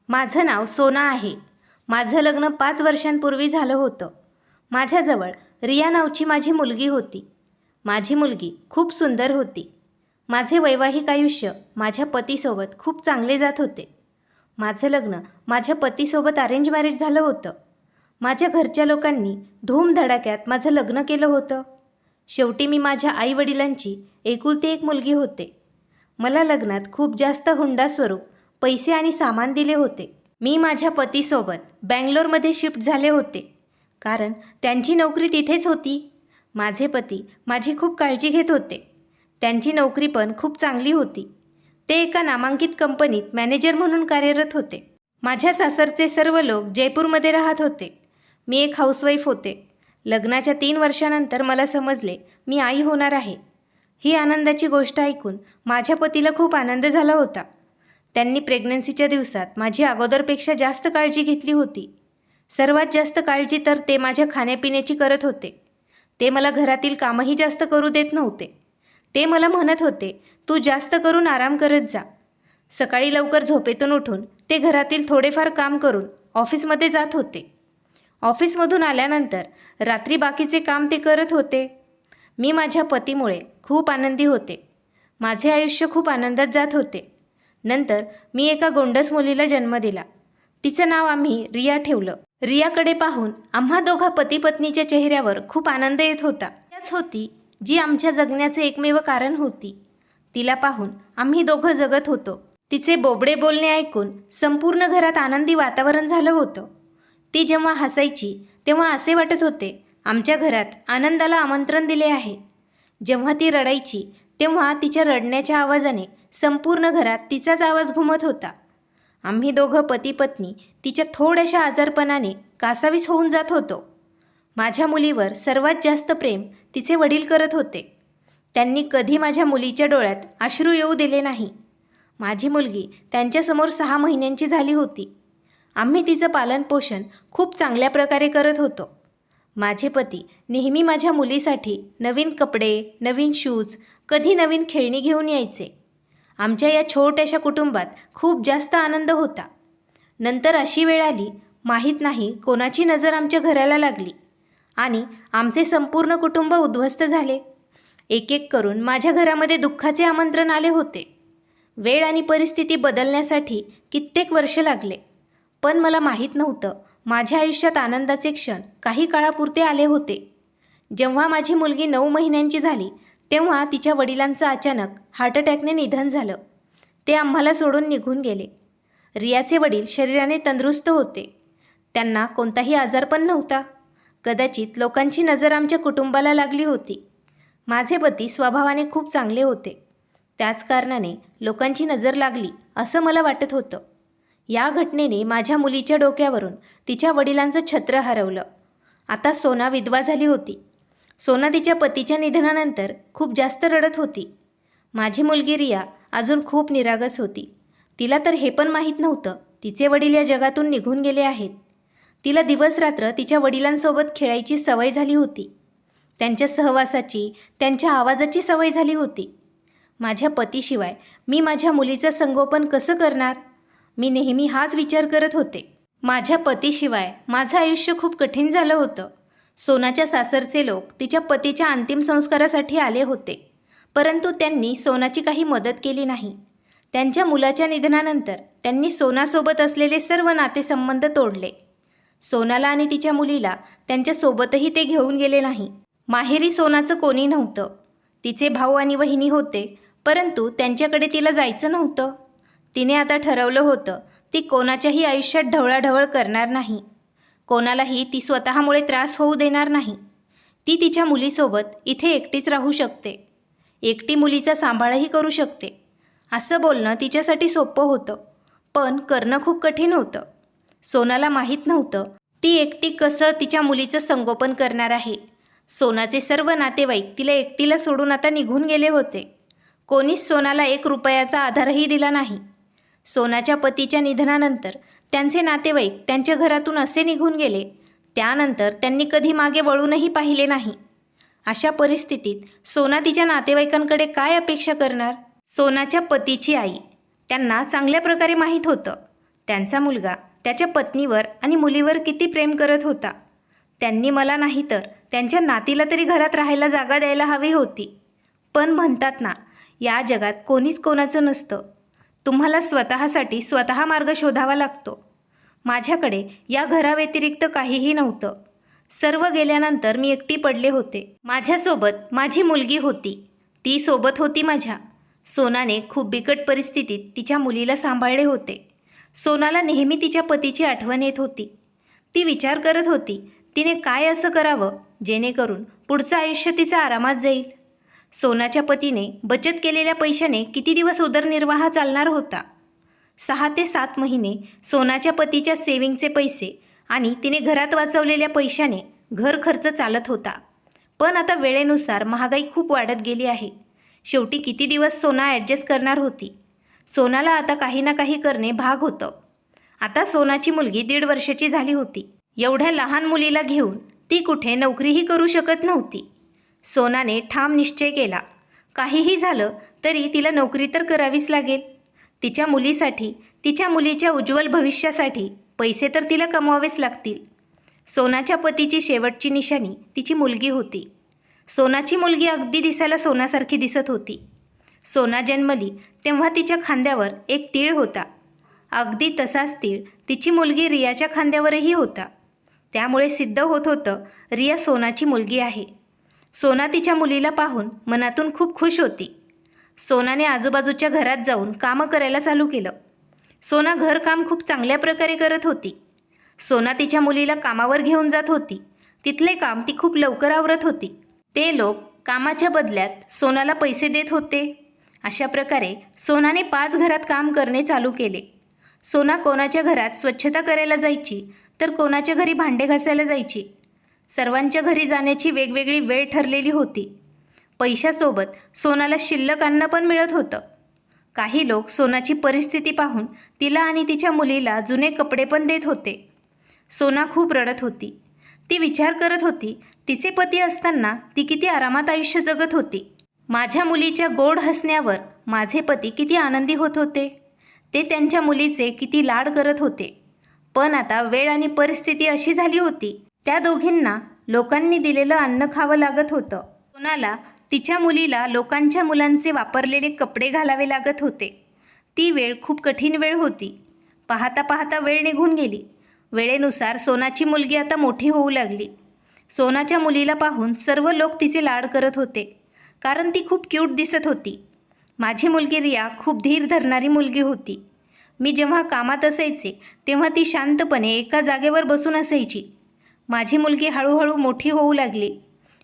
माझं नाव सोना आहे. माझं लग्न 5 वर्षांपूर्वी झालं होतं. माझ्याजवळ रिया नावची माझी मुलगी होती. माझी मुलगी खूप सुंदर होती. माझे वैवाहिक आयुष्य माझ्या पतीसोबत खूप चांगले जात होते. माझं लग्न माझ्या पतीसोबत अरेंज मॅरेज झालं होतं. माझ्या घरच्या लोकांनी धूमधडाक्यात माझं लग्न केलं होतं. शेवटी मी माझ्या आईवडिलांची एकुलती एक मुलगी होते. मला लग्नात खूप जास्त हुंडा स्वरूप पैसे आणि सामान दिले होते. मी माझ्या पतीसोबत बँगलोरमध्ये शिफ्ट झाले होते, कारण त्यांची नोकरी तिथेच होती. माझे पती माझी खूप काळजी घेत होते. त्यांची नोकरी पण खूप चांगली होती. ते एका नामांकित कंपनीत मॅनेजर म्हणून कार्यरत होते. माझ्या सासरचे सर्व लोक जयपूरमध्ये राहत होते. मी एक हाऊसवाईफ होते. लग्नाच्या 3 वर्षानंतर मला समजले मी आई होणार आहे. ही आनंदाची गोष्ट ऐकून माझ्या पतीला खूप आनंद झाला होता. त्यांनी प्रेग्नन्सीच्या दिवसात माझी अगोदरपेक्षा जास्त काळजी घेतली होती. सर्वात जास्त काळजी तर ते माझ्या खाण्यापिण्याची करत होते. ते मला घरातील कामही जास्त करू देत नव्हते. ते मला म्हणत होते, तू जास्त करून आराम करत जा. सकाळी लवकर झोपेतून उठून ते घरातील थोडेफार काम करून ऑफिसमध्ये जात होते. ऑफिसमधून आल्यानंतर रात्री बाकीचे काम ते करत होते. मी माझ्या पतीमुळे खूप आनंदी होते. माझे आयुष्य खूप आनंदात जात होते. नंतर मी एका गोंडस मुलीला जन्म दिला. तिचं नाव आम्ही रिया ठेवलं. रियाकडे पाहून आम्हा दोघा पती पत्नीच्या चेहऱ्यावर खूप आनंद येत होता. त्याच होती जी आमच्या जगण्याचे एकमेव कारण होती. तिला पाहून आम्ही दोघं जगत होतो. तिचे बोबडे बोलणे ऐकून संपूर्ण घरात आनंदी वातावरण झालं होतं. ती जेव्हा हसायची तेव्हा असे वाटत होते आमच्या घरात आनंदाला आमंत्रण दिले आहे. जेव्हा ती रडायची तेव्हा तिच्या रडण्याच्या आवाजाने संपूर्ण घरात तिचाच आवाज घुमत होता. आम्ही दोघं पती पत्नी तिच्या थोड्याशा आजारपणाने कासावीस होऊन जात होतो. माझ्या मुलीवर सर्वात जास्त प्रेम तिचे वडील करत होते. त्यांनी कधी माझ्या मुलीच्या डोळ्यात अश्रू येऊ दिले नाही. माझी मुलगी त्यांच्यासमोर 6 महिन्यांची झाली होती. आम्ही तिचं पालनपोषण खूप चांगल्या प्रकारे करत होतो. माझे पती नेहमी माझ्या मुलीसाठी नवीन कपडे, नवीन शूज, कधी नवीन खेळणी घेऊन यायचे. आमच्या या छोट्याशा कुटुंबात खूप जास्त आनंद होता. नंतर अशी वेळ आली, माहीत नाही कोणाची नजर आमच्या घराला लागली आणि आमचे संपूर्ण कुटुंब उद्ध्वस्त झाले. एक एक करून माझ्या घरामध्ये दुःखाचे आमंत्रण आले होते. वेळ आणि परिस्थिती बदलण्यासाठी कित्येक वर्ष लागले, पण मला माहीत नव्हतं माझ्या आयुष्यात आनंदाचे क्षण काही काळापुरते आले होते. जेव्हा माझी मुलगी 9 महिन्यांची झाली तेव्हा तिच्या वडिलांचं अचानक हार्ट अटॅकने निधन झालं. ते आम्हाला सोडून निघून गेले. रियाचे वडील शरीराने तंदुरुस्त होते. त्यांना कोणताही आजारपण नव्हता. कदाचित लोकांची नजर आमच्या कुटुंबाला लागली होती. माझे पती स्वभावाने खूप चांगले होते. त्याच कारणाने लोकांची नजर लागली असं मला वाटत होतं. या घटनेने माझ्या मुलीच्या डोक्यावरून तिच्या वडिलांचं छत्र हरवलं. आता सोना विधवा झाली होती. सोना तिच्या पतीच्या निधनानंतर खूप जास्त रडत होती. माझी मुलगी रिया अजून खूप निरागस होती. तिला तर हे पण माहीत नव्हतं तिचे वडील या जगातून निघून गेले आहेत. तिला दिवसरात्र तिच्या वडिलांसोबत खेळायची सवय झाली होती. त्यांच्या सहवासाची, त्यांच्या आवाजाची सवय झाली होती. माझ्या पतीशिवाय मी माझ्या मुलीचं संगोपन कसं करणार? मी नेहमी हाच विचार करत होते. माझ्या पतीशिवाय माझं आयुष्य खूप कठीण झालं होतं. सोनाच्या सासरचे लोक तिच्या पतीच्या अंतिम संस्कारासाठी आले होते, परंतु त्यांनी सोनाची काही मदत केली नाही. त्यांच्या मुलाच्या निधनानंतर त्यांनी सोनासोबत असलेले सर्व नातेसंबंध तोडले. सोनाला आणि तिच्या मुलीला त्यांच्यासोबतही ते घेऊन गेले नाही. माहेरी सोनाचं कोणी नव्हतं. तिचे भाऊ आणि वहिनी होते, परंतु त्यांच्याकडे तिला जायचं नव्हतं. तिने आता ठरवलं होतं ती कोणाच्याही आयुष्यात ढवळाढवळ करणार नाही. कोणालाही ती स्वतःमुळे त्रास होऊ देणार नाही. ती तिच्या मुलीसोबत इथे एकटीच राहू शकते. एकटी मुलीचा सांभाळही करू शकते. असं बोलणं तिच्यासाठी सोपं होतं, पण करणं खूप कठीण होतं. सोनाला माहीत नव्हतं ती एकटी कसं तिच्या मुलीचं संगोपन करणार आहे. सोनाचे सर्व नातेवाईक तिला एकटीला सोडून आता निघून गेले होते. कोणीच सोनाला 1 रुपयाचा आधारही दिला नाही. सोनाच्या पतीच्या निधनानंतर त्यांचे नातेवाईक त्यांच्या घरातून असे निघून गेले, त्यानंतर त्यांनी कधी मागे वळूनही पाहिले नाही. अशा परिस्थितीत सोना तिच्या नातेवाईकांकडे काय अपेक्षा करणार? सोनाच्या पतीची आई, त्यांना चांगल्या प्रकारे माहीत होतं त्यांचा मुलगा त्याच्या पत्नीवर आणि मुलीवर किती प्रेम करत होता. त्यांनी मला नाही तर त्यांच्या नातीला तरी घरात राहायला जागा द्यायला हवी होती. पण म्हणतात ना, या जगात कोणीच कोणाचं नसतं. तुम्हाला स्वतःसाठी स्वतः मार्ग शोधावा लागतो. माझ्याकडे या घराव्यतिरिक्त काहीही नव्हतं. सर्व गेल्यानंतर मी एकटी पडले होते. माझ्यासोबत माझी मुलगी होती. ती सोबत होती माझ्या. सोनाने खूप बिकट परिस्थितीत तिच्या मुलीला सांभाळले होते. सोनाला नेहमी तिच्या पतीची आठवण येत होती. ती विचार करत होती तिने काय असं करावं जेणेकरून पुढचं आयुष्य तिचं आरामात जाईल. सोनाच्या पतीने बचत केलेल्या पैशाने किती दिवस उदरनिर्वाह चालणार होता. 6 ते 7 महिने सोनाच्या पतीच्या सेविंगचे पैसे आणि तिने घरात वाचवलेल्या पैशाने घर खर्च चालत होता. पण आता वेळेनुसार महागाई खूप वाढत गेली आहे. शेवटी किती दिवस सोना ॲडजस्ट करणार होती. सोनाला आता काही ना काही करणे भाग होतं. आता सोनाची मुलगी 1.5 वर्षाची झाली होती. एवढ्या लहान मुलीला घेऊन ती कुठे नोकरीही करू शकत नव्हती. सोनाने ठाम निश्चय केला, काहीही झालं तरी तिला नोकरी तर करावीच लागेल. तिच्या मुलीसाठी, तिच्या मुलीच्या उज्ज्वल भविष्यासाठी पैसे तर तिला कमवावेच लागतील. सोनाच्या पतीची शेवटची निशाणी तिची मुलगी होती. सोनाची मुलगी अगदी दिसायला सोन्यासारखी दिसत होती. सोना जन्मली तेव्हा तिच्या खांद्यावर एक तीळ होता. अगदी तसाच तीळ तिची मुलगी रियाच्या खांद्यावरही होता. त्यामुळे सिद्ध होत होतं रिया सोनाची मुलगी आहे. सोना तिच्या मुलीला पाहून मनातून खूप खुश होती. सोनाने आजूबाजूच्या घरात जाऊन कामं करायला चालू केलं. सोना घरकाम खूप चांगल्या प्रकारे करत होती. सोना तिच्या मुलीला कामावर घेऊन जात होती. तिथले काम ती खूप लवकर आवरत होती. ते लोक कामाच्या बदल्यात सोनाला पैसे देत होते. अशा प्रकारे सोनाने 5 घरात काम करणे चालू केले. सोना कोणाच्या घरात स्वच्छता करायला जायची तर कोणाच्या घरी भांडे घासायला जायची. सर्वांच्या घरी जाण्याची वेगवेगळी वेळ ठरलेली होती. पैशासोबत सोनाला शिल्लक अन्न पण मिळत होतं. काही लोक सोनाची परिस्थिती पाहून तिला आणि तिच्या मुलीला जुने कपडे पण देत होते. सोना खूप रडत होती. ती विचार करत होती तिचे पती असताना ती किती आरामात आयुष्य जगत होती. माझ्या मुलीच्या गोड हसण्यावर माझे पती किती आनंदी होत होते. ते त्यांच्या मुलीचे किती लाड करत होते. पण आता वेळ आणि परिस्थिती अशी झाली होती त्या दोघींना लोकांनी दिलेलं अन्न खावं लागत होतं. सोनाला तिच्या मुलीला लोकांच्या मुलांचे वापरलेले कपडे घालावे लागत होते. ती वेळ खूप कठीण वेळ होती. पाहता पाहता वेळ निघून गेली. वेळेनुसार सोनाची मुलगी आता मोठी होऊ लागली. सोनाच्या मुलीला पाहून सर्व लोक तिचे लाड करत होते, कारण ती खूप क्यूट दिसत होती. माझी मुलगी रिया खूप धीर धरणारी मुलगी होती. मी जेव्हा कामात असायचे तेव्हा ती शांतपणे एका जागेवर बसून असायची. माझी मुलगी हळूहळू मोठी होऊ लागली.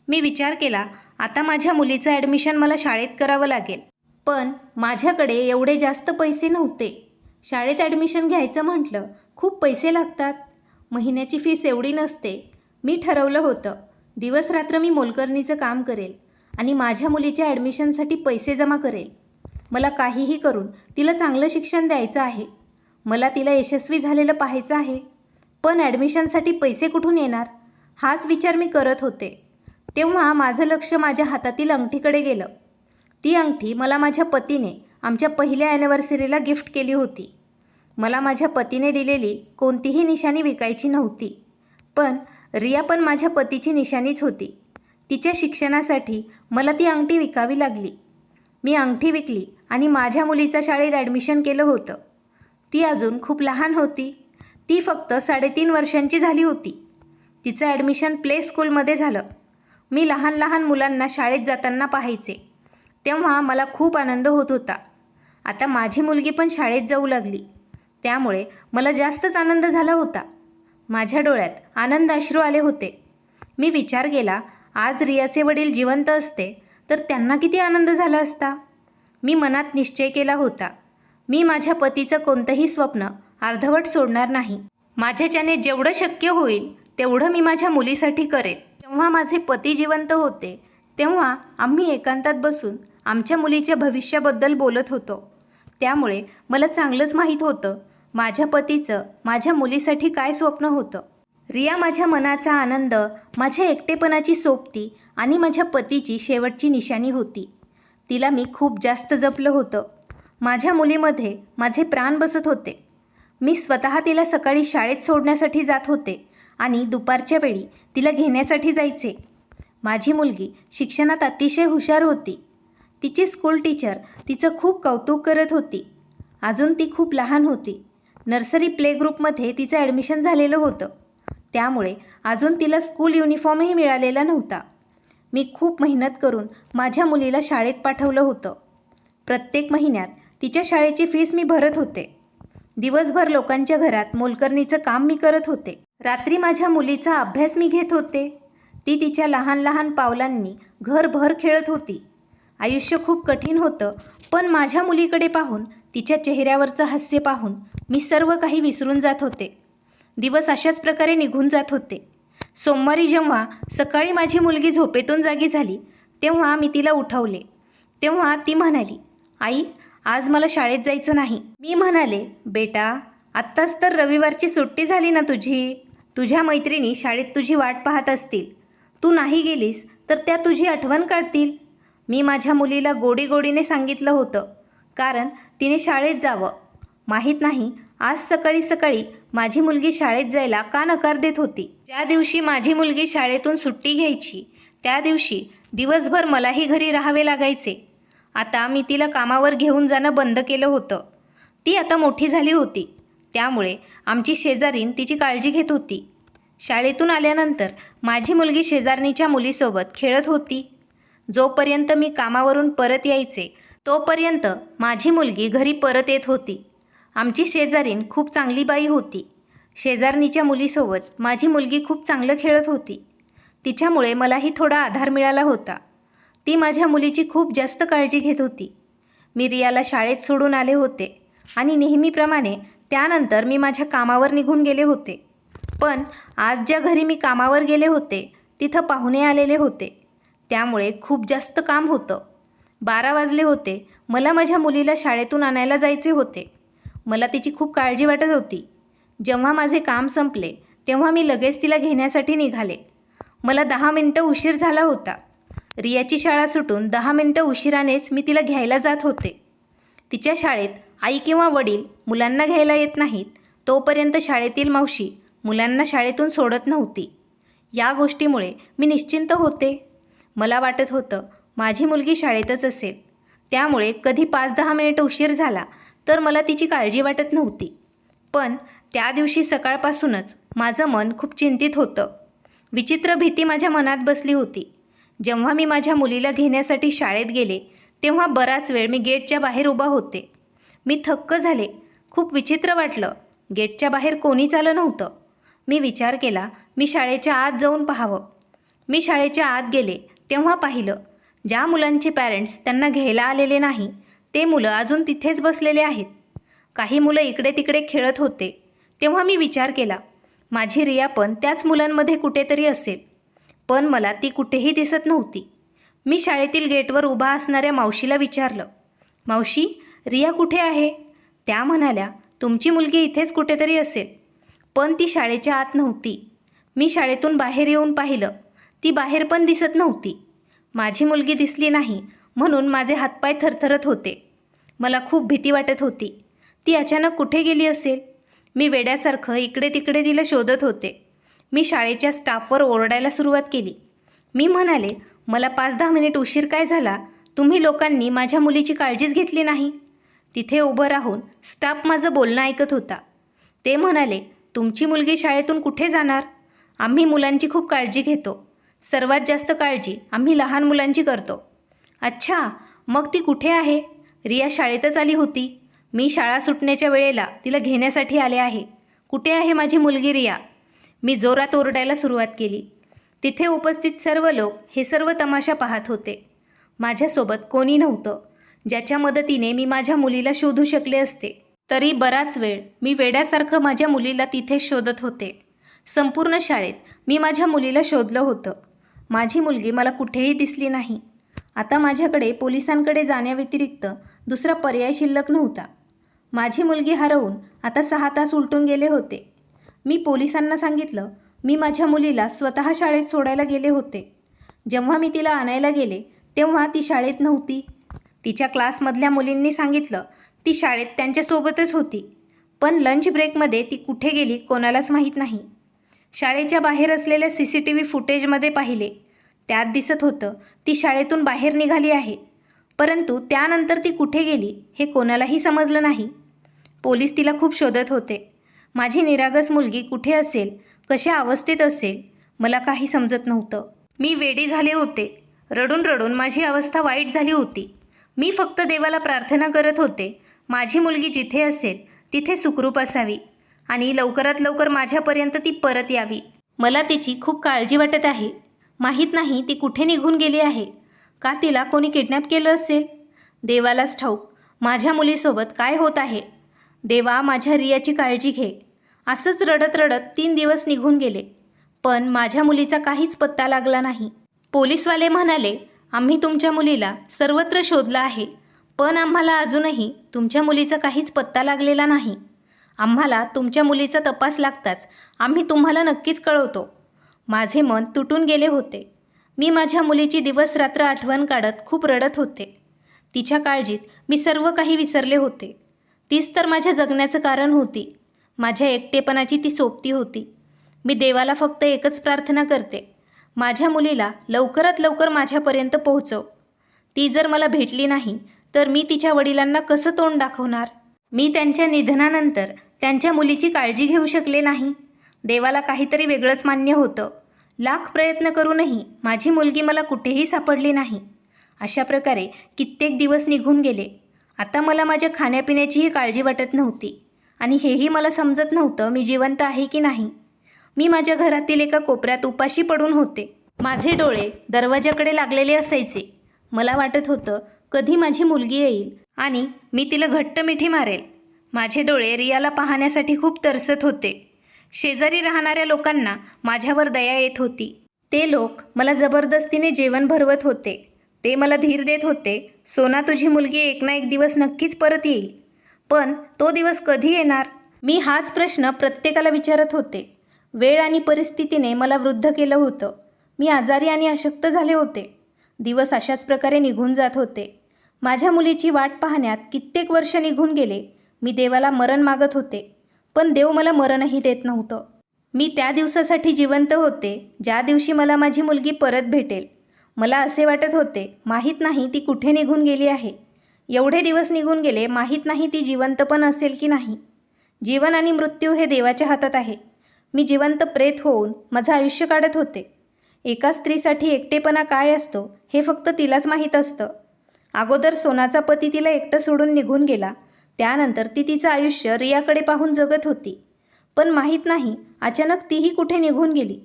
मी विचार केला आता माझ्या मुलीचं ॲडमिशन मला शाळेत करावं लागेल. पण माझ्याकडे एवढे जास्त पैसे नव्हते. शाळेत ॲडमिशन घ्यायचं म्हटलं खूप पैसे लागतात. महिन्याची फीस एवढी नसते. मी ठरवलं होतं दिवस रात्र मी मोलकरणीचं काम करेल आणि माझ्या मुलीच्या ॲडमिशनसाठी पैसे जमा करेल. मला काहीही करून तिला चांगलं शिक्षण द्यायचं आहे. मला तिला यशस्वी झालेलं पाहायचं आहे. पण ॲडमिशनसाठी पैसे कुठून येणार हाच विचार मी करत होते. तेव्हा माझं लक्ष माझ्या हातातील अंगठीकडे गेलं. ती अंगठी मला माझ्या पतीने आमच्या पहिल्या ॲनिव्हर्सरीला गिफ्ट केली होती. मला माझ्या पतीने दिलेली कोणतीही निशाणी विकायची नव्हती. पण रिया पण माझ्या पतीची निशाणीच होती. तिच्या शिक्षणासाठी मला ती अंगठी विकावी लागली. मी अंगठी विकली आणि माझ्या मुलीच्या शाळेत ॲडमिशन केलं होतं. ती अजून खूप लहान होती. ती फक्त 3.5 वर्षांची झाली होती. तिचं ॲडमिशन प्ले स्कूलमध्ये झालं. मी लहान लहान मुलांना शाळेत जाताना पाहायचे तेव्हा मला खूप आनंद होत होता. आता माझी मुलगी पण शाळेत जाऊ लागली. त्यामुळे मला जास्तच आनंद झाला होता. माझ्या डोळ्यात आनंद अश्रू आले होते. मी विचार केला आज रियाचे वडील जिवंत असते तर त्यांना किती आनंद झाला असता. मी मनात निश्चय केला होता मी माझ्या पतीचं कोणतंही स्वप्न अर्धवट सोडणार नाही. माझ्याच्याने जेवढं शक्य होईल तेवढं मी माझ्या मुलीसाठी करेल. जेव्हा माझे पती जिवंत होते तेव्हा आम्ही एकांतात बसून आमच्या मुलीच्या भविष्याबद्दल बोलत होतो. त्यामुळे मला चांगलंच माहीत होतं माझ्या पतीचं माझ्या मुलीसाठी काय स्वप्न होतं. रिया माझ्या मनाचा आनंद, माझ्या एकटेपणाची सोबती आणि माझ्या पतीची शेवटची निशाणी होती. तिला मी खूप जास्त जपलं होतं. माझ्या मुलीमध्ये माझे प्राण बसत होते. मी स्वतः तिला सकाळी शाळेत सोडण्यासाठी जात होते आणि दुपारच्या वेळी तिला घेण्यासाठी जायचे. माझी मुलगी शिक्षणात अतिशय हुशार होती. तिची स्कूल टीचर तिचं खूप कौतुक करत होती. अजून ती खूप लहान होती. नर्सरी प्ले ग्रुपमध्ये तिचं ॲडमिशन झालेलं होतं. त्यामुळे अजून तिला स्कूल युनिफॉर्मही मिळालेला नव्हता. मी खूप मेहनत करून माझ्या मुलीला शाळेत पाठवलं होतं. प्रत्येक महिन्यात तिच्या शाळेची फीस मी भरत होते. दिवसभर लोकांच्या घरात मोलकरणीचं काम मी करत होते. रात्री माझ्या मुलीचा अभ्यास मी घेत होते. ती तिच्या लहान लहान पावलांनी घरभर खेळत होती. आयुष्य खूप कठीण होतं, पण माझ्या मुलीकडे पाहून, तिच्या चेहऱ्यावरचं हास्य पाहून मी सर्व काही विसरून जात होते. दिवस अशाच प्रकारे निघून जात होते. सोमवारी जेव्हा सकाळी माझी मुलगी झोपेतून जागी झाली, तेव्हा मी तिला उठवले. तेव्हा ती म्हणाली, आई, आज मला शाळेत जायचं नाही. मी म्हणाले, बेटा, आत्ताच तर रविवारची सुट्टी झाली ना तुझी. तुझ्या मैत्रिणी शाळेत तुझी वाट पाहत असतील. तू नाही गेलीस तर त्या तुझी आठवण काढतील. मी माझ्या मुलीला गोडीगोडीने सांगितलं होतं, कारण तिने शाळेत जावं. माहीत नाही आज सकाळी सकाळी माझी मुलगी शाळेत जायला का नकार देत होती. ज्या दिवशी माझी मुलगी शाळेतून सुट्टी घ्यायची त्या दिवशी दिवसभर मलाही घरी राहावे लागायचे. आता मी तिला कामावर घेऊन जाणं बंद केलं होतं. ती आता मोठी झाली होती, त्यामुळे आमची शेजारीण तिची काळजी घेत होती. शाळेतून आल्यानंतर माझी मुलगी शेजारणीच्या मुलीसोबत खेळत होती. जोपर्यंत मी कामावरून परत यायचे तोपर्यंत माझी मुलगी घरी परत येत होती. आमची शेजारीण खूप चांगली बाई होती. शेजारणीच्या मुलीसोबत माझी मुलगी खूप चांगलं खेळत होती. तिच्यामुळे मलाही थोडा आधार मिळाला होता. ती माझ्या मुलीची खूप जास्त काळजी घेत होती. मी रियाला शाळेत सोडून आले होते आणि नेहमीप्रमाणे त्यानंतर मी माझ्या कामावर निघून गेले होते. पण आज ज्या घरी मी कामावर गेले होते तिथं पाहुणे आलेले होते, त्यामुळे खूप जास्त काम होतं. 12 वाजले होते. मला माझ्या मुलीला शाळेतून आणायला जायचे होते. मला तिची खूप काळजी वाटत होती. जेव्हा माझे काम संपले तेव्हा मी लगेच तिला घेण्यासाठी निघाले. मला 10 मिनटं उशीर झाला होता. रियाची शाळा सुटून 10 मिनटं उशिरानेच मी तिला घ्यायला जात होते. तिच्या शाळेत आई किंवा वडील मुलांना घ्यायला येत नाहीत, तोपर्यंत शाळेतील मावशी मुलांना शाळेतून सोडत नव्हती. या गोष्टीमुळे मी निश्चिंत होते. मला वाटत होतं माझी मुलगी शाळेतच असेल, त्यामुळे कधी 5-10 मिनिट उशीर झाला तर मला तिची काळजी वाटत नव्हती. पण त्या दिवशी सकाळपासूनच माझं मन खूप चिंतित होतं. विचित्र भीती माझ्या मनात बसली होती. जेव्हा मी माझ्या मुलीला घेण्यासाठी शाळेत गेले तेव्हा बराच वेळ मी गेटच्या बाहेर उभा होते. मी थक्क झाले. खूप विचित्र वाटलं. गेटच्या बाहेर कोणीच आलं नव्हतं. मी विचार केला, मी शाळेच्या आत जाऊन पाहावं. मी शाळेच्या आत गेले तेव्हा पाहिलं, ज्या मुलांचे पॅरेंट्स त्यांना घ्यायला आलेले नाही ते मुलं अजून तिथेच बसलेले आहेत. काही मुलं इकडे तिकडे खेळत होते. तेव्हा मी विचार केला, माझी रिया पण त्याच मुलांमध्ये कुठेतरी असेल, पण मला ती कुठेही दिसत नव्हती. मी शाळेतील गेटवर उभा असणाऱ्या मावशीला विचारलं, मावशी, रिया कुठे आहे? त्या म्हणाल्या, तुमची मुलगी इथेच कुठेतरी असेल. पण ती शाळेच्या आत नव्हती. मी शाळेतून बाहेर येऊन पाहिलं, ती बाहेर पण दिसत नव्हती. माझी मुलगी दिसली नाही म्हणून माझे हातपाय थरथरत होते. मला खूप भीती वाटत होती. ती अचानक कुठे गेली असेल? मी वेड्यासारखं इकडे तिकडे तिला शोधत होते. मी शाळेच्या स्टाफवर ओरडायला सुरुवात केली. मी म्हणाले, मला 5-10 मिनिट उशीर काय झाला? तुम्ही लोकांनी माझ्या मुलीची काळजीच घेतली नाही. तिथे उभं राहून स्टाफ माझं बोलणं ऐकत होता. ते म्हणाले, तुमची मुलगी शाळेतून कुठे जाणार? आम्ही मुलांची खूप काळजी घेतो. सर्वात जास्त काळजी आम्ही लहान मुलांची करतो. अच्छा, मग ती कुठे आहे? रिया शाळेतच आली होती. मी शाळा सुटण्याच्या वेळेला तिला घेण्यासाठी आले आहे. कुठे आहे माझी मुलगी रिया? मी जोरात ओरडायला सुरुवात केली. तिथे उपस्थित सर्व लोक हे सर्व तमाशा पाहत होते. माझ्यासोबत कोणी नव्हतं ज्याच्या मदतीने मी माझ्या मुलीला शोधू शकले असते. तरी बराच वेळ मी वेड्यासारखं माझ्या मुलीला तिथेच शोधत होते. संपूर्ण शाळेत मी माझ्या मुलीला शोधलं होतं. माझी मुलगी मला कुठेही दिसली नाही. आता माझ्याकडे पोलिसांकडे जाण्याव्यतिरिक्त दुसरा पर्याय शिल्लक नव्हता. माझी मुलगी हरवून आता 6 तास उलटून गेले होते. मी पोलिसांना सांगितलं, मी माझ्या मुलीला स्वतः शाळेत सोडायला गेले होते. जेव्हा मी तिला आणायला गेले तेव्हा ती शाळेत नव्हती. तिच्या क्लासमधल्या मुलींनी सांगितलं ती शाळेत त्यांच्यासोबतच होती. पण लंच ब्रेकमध्ये ती कुठे गेली कोणालाच माहीत नाही. शाळेच्या बाहेर असलेल्या CCTV फुटेजमध्ये पाहिले त्यात दिसत होतं ती शाळेतून बाहेर निघाली आहे, परंतु त्यानंतर ती कुठे गेली हे कोणालाही समजलं नाही. पोलीस तिला खूप शोधत होते. माझी निरागस मुलगी कुठे असेल, कशा अवस्थेत असेल, मला काही समजत नव्हतं. मी वेडी झाले होते. रडून रडून माझी अवस्था वाईट झाली होती. मी फक्त देवाला प्रार्थना करत होते, माझी मुलगी जिथे असेल तिथे सुखरूप असावी आणि लवकरात लवकर माझ्यापर्यंत ती परत यावी. मला तिची खूप काळजी वाटत आहे. माहीत नाही ती कुठे निघून गेली आहे. का तिला कोणी किडनॅप केलं असेल? देवालाच ठाऊक माझ्या मुलीसोबत काय होत आहे. देवा, माझ्या रियाची काळजी घे. असंच रडत रडत 3 दिवस निघून गेले, पण माझ्या मुलीचा काहीच पत्ता लागला नाही. पोलीसवाले म्हणाले, आम्ही तुमच्या मुलीला सर्वत्र शोधलं आहे, पण आम्हाला अजूनही तुमच्या मुलीचा काहीच पत्ता लागलेला नाही. आम्हाला तुमच्या मुलीचा तपास लागताच आम्ही तुम्हाला नक्कीच कळवतो. माझे मन तुटून गेले होते. मी माझ्या मुलीची दिवसरात्र आठवण काढत खूप रडत होते. तिच्या काळजीत मी सर्व काही विसरले होते. तीच तर माझ्या जगण्याचं कारण होती. माझ्या एकटेपणाची ती सोबती होती. मी देवाला फक्त एकच प्रार्थना करते, माझ्या मुलीला लवकरात लवकर माझ्यापर्यंत पोहोचव. ती जर मला भेटली नाही तर मी तिच्या वडिलांना कसं तोंड दाखवणार? मी त्यांच्या निधनानंतर त्यांच्या मुलीची काळजी घेऊ शकले नाही. देवाला काहीतरी वेगळंच मान्य होतं. लाख प्रयत्न करूनही माझी मुलगी मला कुठेही सापडली नाही. अशा प्रकारे कित्येक दिवस निघून गेले. आता मला माझ्या खाण्यापिण्याचीही काळजी वाटत नव्हती आणि हेही मला समजत नव्हतं मी जिवंत आहे की नाही. मी माझ्या घरातील एका कोपऱ्यात उपाशी पडून होते. माझे डोळे दरवाजाकडे लागलेले असायचे. मला वाटत होतं कधी माझी मुलगी येईल आणि मी तिला घट्ट मिठी मारेल. माझे डोळे रियाला पाहण्यासाठी खूप तरसत होते. शेजारी राहणाऱ्या लोकांना माझ्यावर दया येत होती. ते लोक मला जबरदस्तीने जेवण भरवत होते. ते मला धीर देत होते, सोना, तुझी मुलगी एक ना एक दिवस नक्कीच परत येईल. पण तो दिवस कधी येणार? मी हाच प्रश्न प्रत्येकाला विचारत होते. वेळ आणि परिस्थितीने मला वृद्ध केलं होतं. मी आजारी आणि अशक्त झाले होते. दिवस अशाच प्रकारे निघून जात होते. माझ्या मुलीची वाट पाहण्यात कित्येक वर्ष निघून गेले. मी देवाला मरण मागत होते, पण देव मला मरणही देत नव्हतं. मी त्या दिवसासाठी जिवंत होते ज्या दिवशी मला माझी मुलगी परत भेटेल. मला असे वाटत होते, माहीत नाही ती कुठे निघून गेली आहे. एवढे दिवस निघून गेले, माहीत नाही ती जिवंत पण असेल की नाही. जीवन आणि मृत्यू हे देवाच्या हातात आहे. मी जिवंत प्रेत होऊन माझं आयुष्य काढत होते. एका स्त्रीसाठी एकटेपणा काय असतो हे फक्त तिलाच माहीत असतं. अगोदर सोनाचा पती तिला एकटं सोडून निघून गेला. त्यानंतर ती तिचं आयुष्य रियाकडे पाहून जगत होती. पण माहीत नाही अचानक तीही कुठे निघून गेली.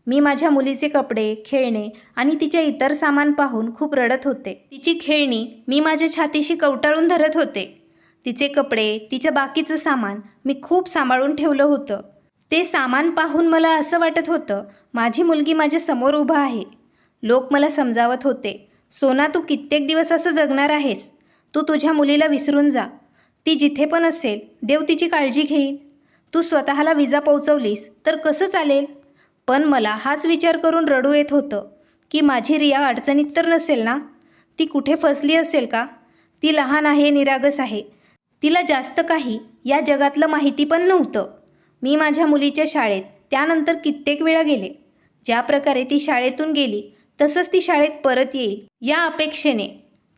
मी माझ्या मुलीचे कपडे, खेळणे आणि तिचे इतर सामान पाहून खूप रडत होते. तिची खेळणी मी माझ्या छातीशी कवटाळून धरत होते. तिचे कपडे, तिचं बाकीचं सामान मी खूप सांभाळून ठेवलं होतं. ते सामान पाहून मला असं वाटत होतं, माझी मुलगी माझ्या समोर उभा आहे. लोक मला समजावत होते, सोना, तू कित्येक दिवस असं जगणार आहेस? तू तुझ्या मुलीला विसरून जा. ती जिथे पण असेल, देव तिची काळजी घेईल. तू स्वतःला विजा पोचवलीस तर कसं चालेल? पण मला हाच विचार करून रडू येत होतं की माझी रिया अडचणीत तर नसेल ना? ती कुठे फसली असेल का? ती लहान आहे, निरागस आहे. तिला जास्त काही या जगातलं माहिती पण नव्हतं. मी माझ्या मुलीच्या शाळेत त्यानंतर कित्येक वेळा गेले. ज्या प्रकारे ती शाळेतून गेली तसंच ती शाळेत परत येईल या अपेक्षेने.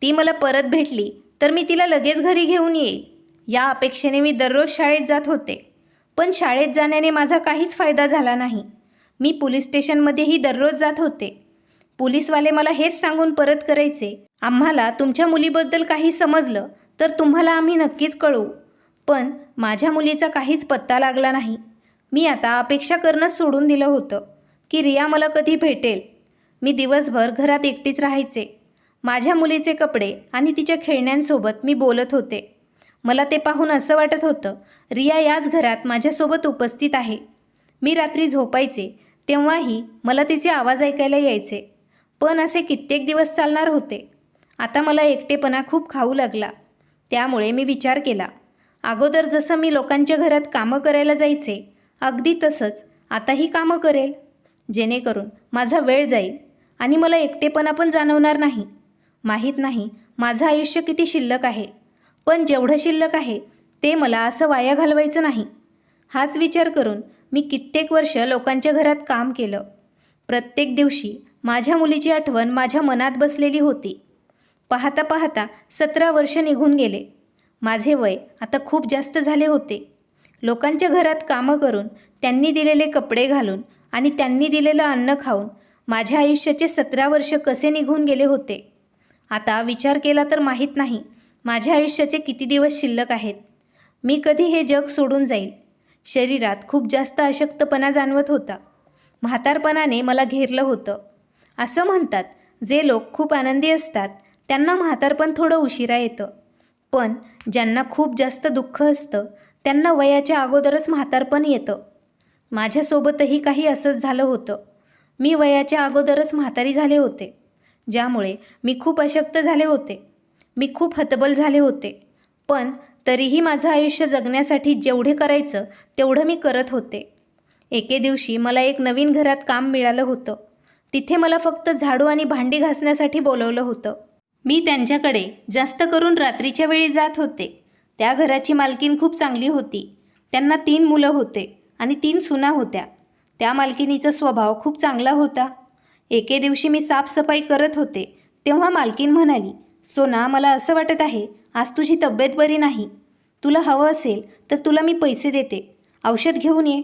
ती मला परत भेटली तर मी तिला लगेच घरी घेऊन येईल या अपेक्षेने मी दररोज शाळेत जात होते. पण शाळेत जाण्याने माझा काहीच फायदा झाला नाही. मी पोलीस स्टेशनमध्येही दररोज जात होते. पोलीसवाले मला हेच सांगून परत करायचे, आम्हाला तुमच्या मुलीबद्दल काही समजलं तर तुम्हाला आम्ही नक्कीच कळवू. पण माझ्या मुलीचा काहीच पत्ता लागला नाही. मी आता अपेक्षा करणंच सोडून दिलं होतं की रिया मला कधी भेटेल. मी दिवसभर घरात एकटीच राहायचे. माझ्या मुलीचे कपडे आणि तिच्या खेळण्यांसोबत मी बोलत होते. मला ते पाहून असं वाटत होतं, रिया याच घरात माझ्यासोबत उपस्थित आहे. मी रात्री झोपायचे तेव्हाही मला तिचे आवाज ऐकायला यायचे. पण असे कित्येक दिवस चालणार होते. आता मला एकटेपणा खूप खाऊ लागला. त्यामुळे मी विचार केला, अगोदर जसं मी लोकांच्या घरात कामं करायला जायचे, अगदी तसंच आताही कामं करेल, जेणेकरून माझा वेळ जाईल आणि मला एकटेपणा पण जाणवणार नाही. माहीत नाही माझं आयुष्य किती शिल्लक आहे, पण जेवढं शिल्लक आहे ते मला असं वाया घालवायचं नाही. हाच विचार करून मी कित्येक वर्ष लोकांच्या घरात काम केलं. प्रत्येक दिवशी माझ्या मुलीची आठवण माझ्या मनात बसलेली होती. पाहता पाहता 17 वर्ष निघून गेले. माझे वय आता खूप जास्त झाले होते. लोकांच्या घरात कामं करून, त्यांनी दिलेले कपडे घालून आणि त्यांनी दिलेलं अन्न खाऊन माझ्या आयुष्याचे 17 वर्ष कसे निघून गेले होते. आता विचार केला तर माहीत नाही माझ्या आयुष्याचे किती दिवस शिल्लक आहेत. मी कधी हे जग सोडून जाईल. शरीरात खूप जास्त अशक्तपणा जाणवत होता. म्हातारपणाने मला घेरलं होतं. असं म्हणतात, जे लोक खूप आनंदी असतात त्यांना म्हातारपण थोडं उशिरा येतं. पण ज्यांना खूप जास्त दुःख असतं त्यांना वयाच्या अगोदरच म्हातारपण येतं. माझ्यासोबतही काही असंच झालं होतं. मी वयाच्या अगोदरच म्हातारी झाले होते, ज्यामुळे मी खूप अशक्त झाले होते. मी खूप हतबल झाले होते. पण तरीही माझं आयुष्य जगण्यासाठी जेवढे करायचं तेवढं मी करत होते. एके दिवशी मला एक नवीन घरात काम मिळालं होतं. तिथे मला फक्त झाडू आणि भांडी घासण्यासाठी बोलवलं होतं. मी त्यांच्याकडे जास्त करून रात्रीच्या वेळी जात होते. त्या घराची मालकीण खूप चांगली होती. त्यांना 3 मुलं होते आणि 3 सुना होत्या. त्या मालकिनीचा स्वभाव खूप चांगला होता. एके दिवशी मी साफसफाई करत होते तेव्हा मालकीण म्हणाली, सोना, मला असं वाटत आहे आज तुझी तब्येत बरी नाही. तुला हवं असेल तर तुला मी पैसे देते, औषध घेऊन ये.